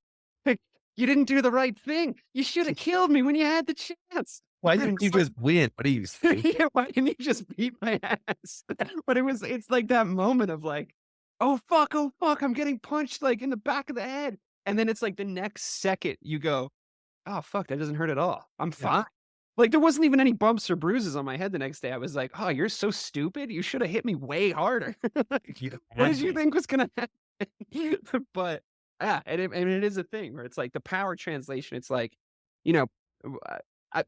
Like, you didn't do the right thing. You should have killed me when you had the chance. Why didn't you just win? What do you think? Yeah, why didn't you just beat my ass? But it's like that moment of like, oh fuck, I'm getting punched like in the back of the head. And then it's like the next second you go, oh fuck, that doesn't hurt at all. I'm fine. Like there wasn't even any bumps or bruises on my head the next day. I was like, oh, you're so stupid. You should have hit me way harder. Like, what did you think was going to happen? But yeah, it is a thing where it's like the power translation. It's like, you know,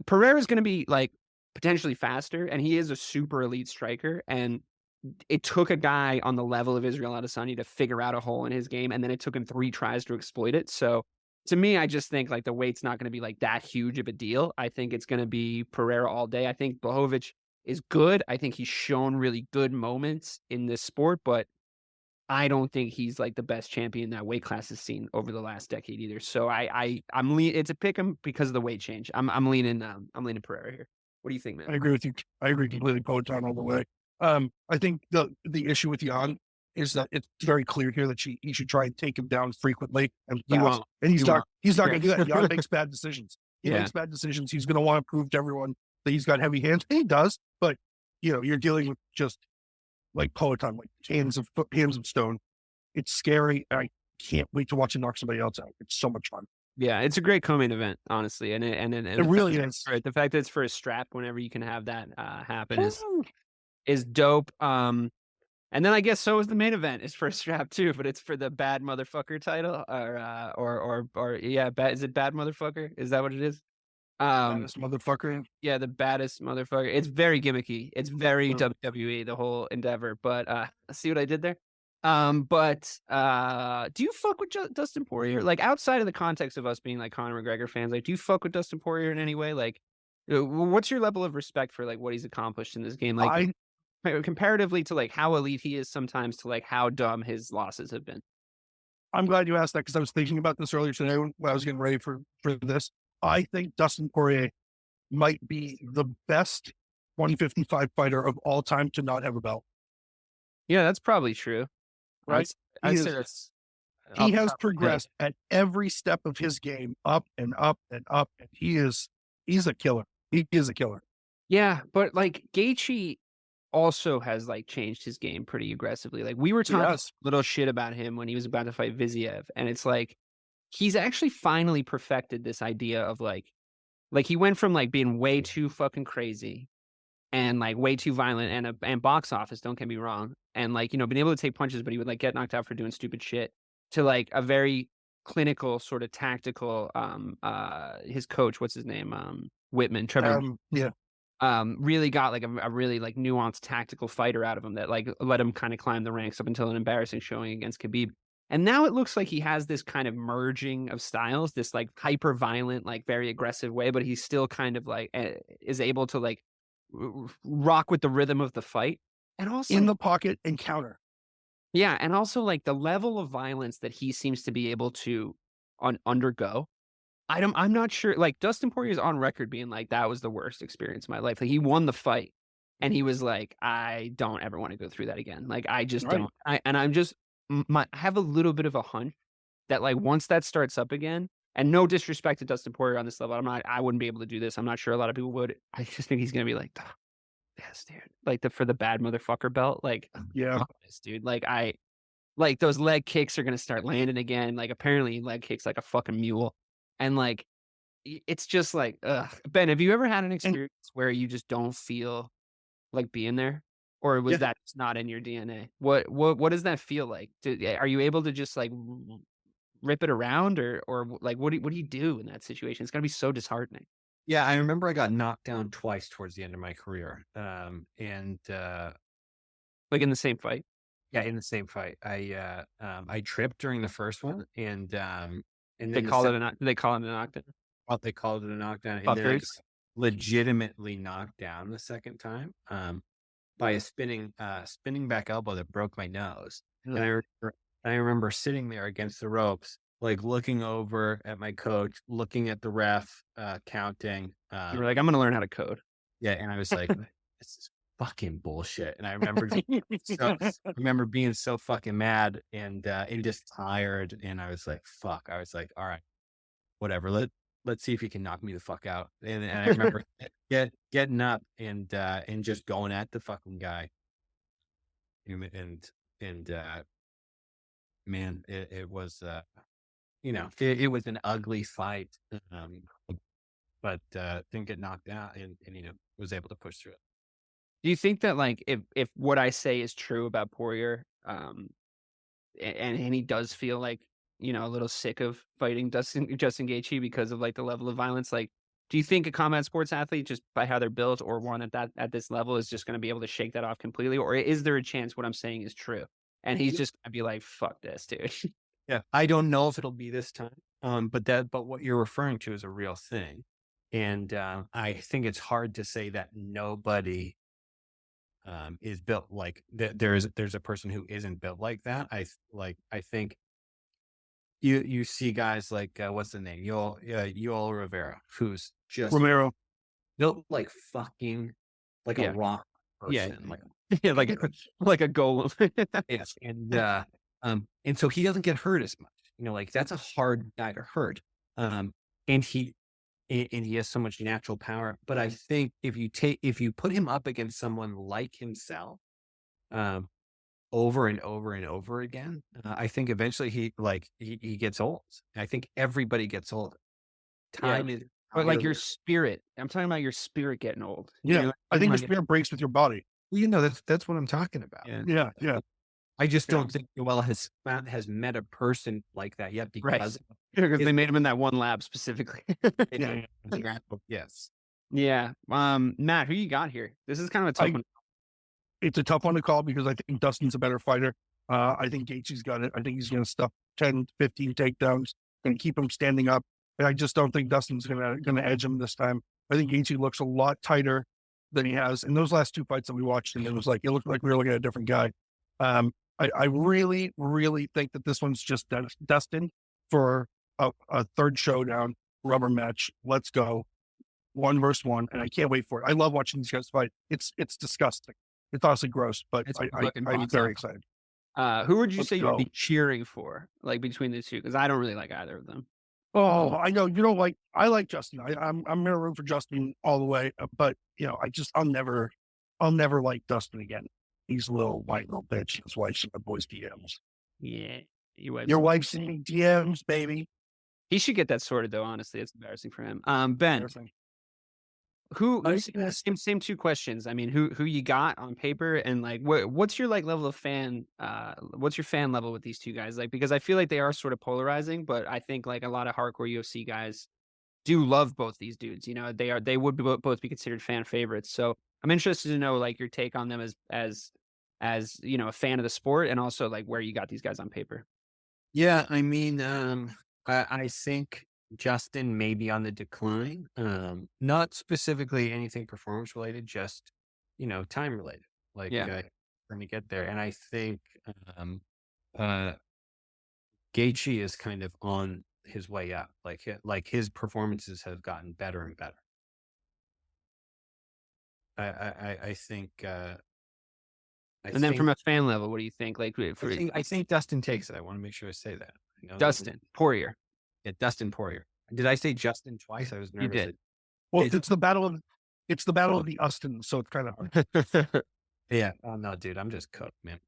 Pereira's going to be like potentially faster, and he is a super elite striker. And it took a guy on the level of Israel Adesanya to figure out a hole in his game, and then it took him 3 tries to exploit it. So to me, I just think like the weight's not going to be like that huge of a deal. I think it's going to be Pereira all day. I think Blachowicz is good. I think he's shown really good moments in this sport, but I don't think he's like the best champion that weight class has seen over the last decade either. So it's a pick 'em because of the weight change. I'm leaning Pereira here. What do you think, man? I agree with you. I agree completely. Poetan all the way. I think the issue with Jan is that it's very clear here that he should try and take him down frequently and He fast. won't. And he's not He going to do that. Jan makes bad decisions. He Yeah. makes bad decisions. He's going to want to prove to everyone that he's got heavy hands. And he does, but you're dealing with just like Poetan, like hands of stone. It's scary. I can't wait to watch him knock somebody else out. It's so much fun. Yeah, it's a great co-main event, honestly, and It really is. the fact that it's for a strap whenever you can have that happen is dope. And then I guess so is the main event is for a strap too, but it's for the bad motherfucker title or yeah, is it bad motherfucker? Is that what it is? Baddest motherfucker. Yeah, the baddest motherfucker. It's very gimmicky. It's very WWE, the whole endeavor. But see what I did there? But do you fuck with Dustin Poirier? Like outside of the context of us being like Connor McGregor fans, like do you fuck with Dustin Poirier in any way? Like, what's your level of respect for like what he's accomplished in this game? Like comparatively to like how elite he is sometimes to like how dumb his losses have been. I'm glad you asked that because I was thinking about this earlier today when I was getting ready for this. I think Dustin Poirier might be the best 155 fighter of all time to not have a belt. Yeah, that's probably true. Right? I'd say that's. He has progressed at every step of his game, up and up and up. And he's a killer. He is a killer. Yeah, but like Gaethje also has like changed his game pretty aggressively. Like we were talking a little shit about him when he was about to fight Viziev, and it's like he's actually finally perfected this idea of like he went from like being way too fucking crazy and like way too violent and box office, don't get me wrong, and like being able to take punches, but he would like get knocked out for doing stupid shit, to like a very clinical sort of tactical his coach, what's his name, Whitman, Trevor. Really got like a really like nuanced tactical fighter out of him that like let him kind of climb the ranks up until an embarrassing showing against Khabib. And now it looks like he has this kind of merging of styles, this like hyper violent, like very aggressive way, but he's still kind of like is able to like rock with the rhythm of the fight. And also in the pocket and counter. Yeah. And also like the level of violence that he seems to be able to undergo. I'm not sure. Like Dustin Poirier is on record being like, that was the worst experience of my life. Like he won the fight and he was like, I don't ever want to go through that again. Like I just don't. I have a little bit of a hunch that like once that starts up again, and no disrespect to Dustin Poirier on this level, I wouldn't be able to do this. I'm not sure a lot of people would. I just think he's going to be like, yes, dude, like for the bad motherfucker belt. Like, yeah, this dude, like those leg kicks are going to start landing again. Like apparently leg kicks like a fucking mule. And like, it's just like, ugh. Ben, have you ever had an experience where you just don't feel like being there? Or was that just not in your DNA? What does that feel like? Are you able to just like rip it around or like, what do you do in that situation? It's gotta be so disheartening. Yeah. I remember I got knocked down twice towards the end of my career. Like in the same fight? Yeah. In the same fight. I tripped during the first one and they call it a knockdown. Well, they called it a knockdown. And then I legitimately knocked down the second time by a spinning back elbow that broke my nose. And I remember sitting there against the ropes, like looking over at my coach, looking at the ref, counting. You were like, I'm going to learn how to code. Yeah, and I was like, this is fucking bullshit. And I remember being so fucking mad and just tired. And I was like, fuck. I was like, all right, whatever. Let's see if you can knock me the fuck out. And I remember getting up and just going at the fucking guy. And man, it was it was an ugly fight. But didn't get knocked out and was able to push through it. Do you think that like if what I say is true about Poirier, and he does feel like a little sick of fighting Justin Gaethje because of like the level of violence, like do you think a combat sports athlete just by how they're built or one at this level is just going to be able to shake that off completely, or is there a chance what I'm saying is true and he's just gonna be like, fuck this, dude? Yeah, I don't know if it'll be this time, but what you're referring to is a real thing, and I think it's hard to say that nobody is built like there's a person who isn't built like that. I think you see guys like what's the name? Yoel Rivera, who's just Romero. built like fucking like Yeah. a rock Yeah. person. Like Yeah, like a golem. yes. And so he doesn't get hurt as much. Like that's a hard guy to hurt. And he has so much natural power. But I think if you put him up against someone like himself, over and over and over again, I think eventually he gets old. I think everybody gets old. Time is, but like your spirit. I'm talking about your spirit getting old. Yeah, I think the spirit breaks with your body. Well, that's what I'm talking about. Yeah. I just don't think Yoel has met a person like that yet because they made him in that one lab specifically. Yes. Yeah. Matt, who you got here? This is kind of a tough one. It's a tough one to call because I think Dustin's a better fighter. I think Gaethje's got it. I think he's going to stuff 10, 15 takedowns and keep him standing up. And I just don't think Dustin's going to edge him this time. I think Gaethje looks a lot tighter than he has in those last two fights that we watched. And it looked like we were looking at a different guy. I really, really think that this one's just Dustin for a third showdown rubber match. Let's go 1 versus 1. And I can't wait for it. I love watching these guys fight. It's disgusting. It's honestly gross, but I'm very excited. Who would you say you'd be cheering for, like between the two? Because I don't really like either of them. Oh, I know you don't like. I like Justin. I'm gonna root for Justin all the way. But I'll never like Dustin again. He's a little white little bitch. His wife's in my boys' DMs. Yeah, your wife's in DMs, baby. He should get that sorted, though. Honestly, it's embarrassing for him. Ben, same two questions. I mean, who you got on paper, and like what's your like level of fan? What's your fan level with these two guys? Like, because I feel like they are sort of polarizing, but I think like a lot of hardcore UFC guys do love both these dudes. They would both be considered fan favorites. So I'm interested to know like your take on them as a fan of the sport, and also like where you got these guys on paper. Yeah, I mean, I think Justin may be on the decline. Not specifically anything performance related, just time related. Like going to get there, and I think Gaethje is kind of on his way up. Like his performances have gotten better and better. I think. Then from a fan level, what do you think? Like, I think Dustin takes it. I want to make sure I say that. Dustin Poirier. Yeah, Dustin Poirier. Did I say Justin twice? I was nervous. You did. Well, it's the battle of the Austins, so it's kind of hard. Yeah. Oh no, dude, I'm just cooked, man.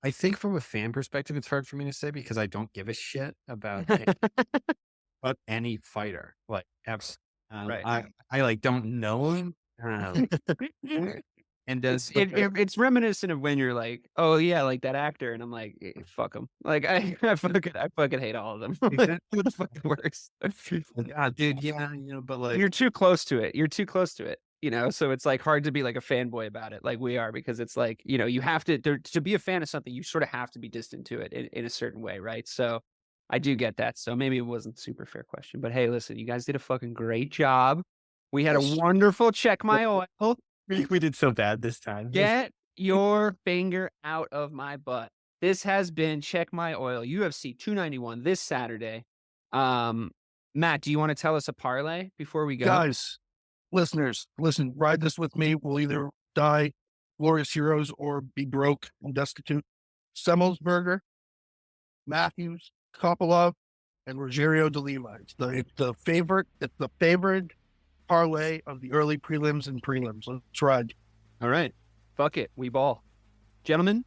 I think from a fan perspective, it's hard for me to say because I don't give a shit about any fighter. Like, I like don't know him. And it's reminiscent of when you're like, oh yeah, like that actor, and I'm like, fuck him. Like I fucking hate all of them. What fucking works? Dude, yeah, but like you're too close to it. So it's like hard to be like a fanboy about it, like we are, because it's like you have to be a fan of something. You sort of have to be distant to it in a certain way, right? So I do get that. So maybe it wasn't a super fair question, but hey, listen, you guys did a fucking great job. We had a wonderful check my oil. We did so bad this time. Get your finger out of my butt. This has been Check My Oil, UFC 291 this Saturday. Matt, do you want to tell us a parlay before we go? Guys, listeners, listen, ride this with me. We'll either die glorious heroes or be broke and destitute. Semmelsberger, Matthews, Kopolov, and Rogerio de Lima. It's the favorite parlay of the early prelims and prelims. Let's ride. All right. Fuck it. We ball. Gentlemen,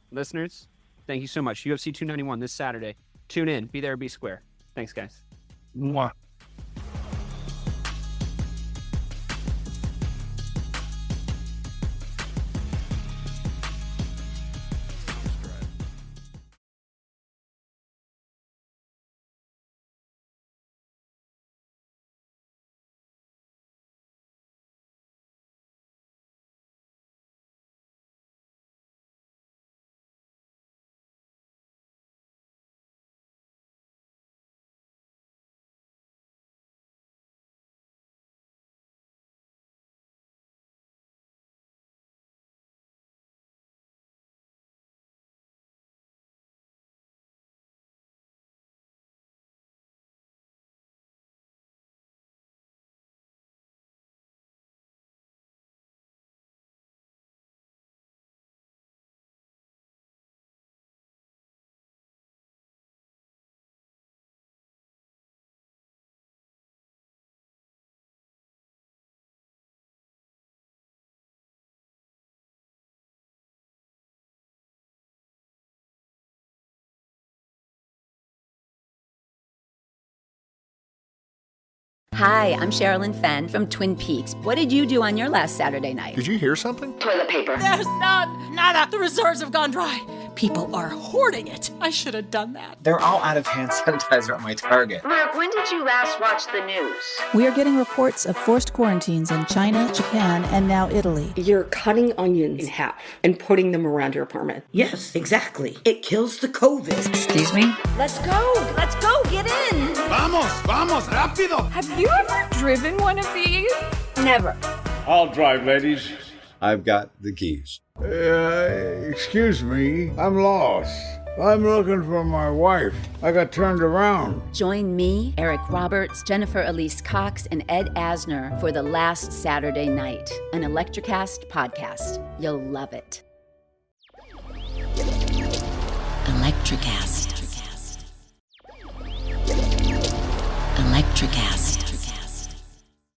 listeners, thank you so much. UFC 291 this Saturday. Tune in. Be there, be square. Thanks, guys. Mwah. Hi, I'm Sherilyn Fenn from Twin Peaks. What did you do on your last Saturday night? Did you hear something? Toilet paper. There's nada. The reserves have gone dry. People are hoarding it. I should have done that. They're all out of hand sanitizer at my Target. Mark, when did you last watch the news? We are getting reports of forced quarantines in China, Japan, and now Italy. You're cutting onions in half and putting them around your apartment. Yes, exactly. It kills the COVID. Excuse me? Let's go, get in. Vamos, rápido. Have you ever driven one of these? Never. I'll drive, ladies. I've got the keys. Excuse me, I'm lost. I'm looking for my wife. I got turned around. Join me, Eric Roberts, Jennifer Elise Cox, and Ed Asner for The Last Saturday Night, an Electrocast podcast. You'll love it. Electrocast.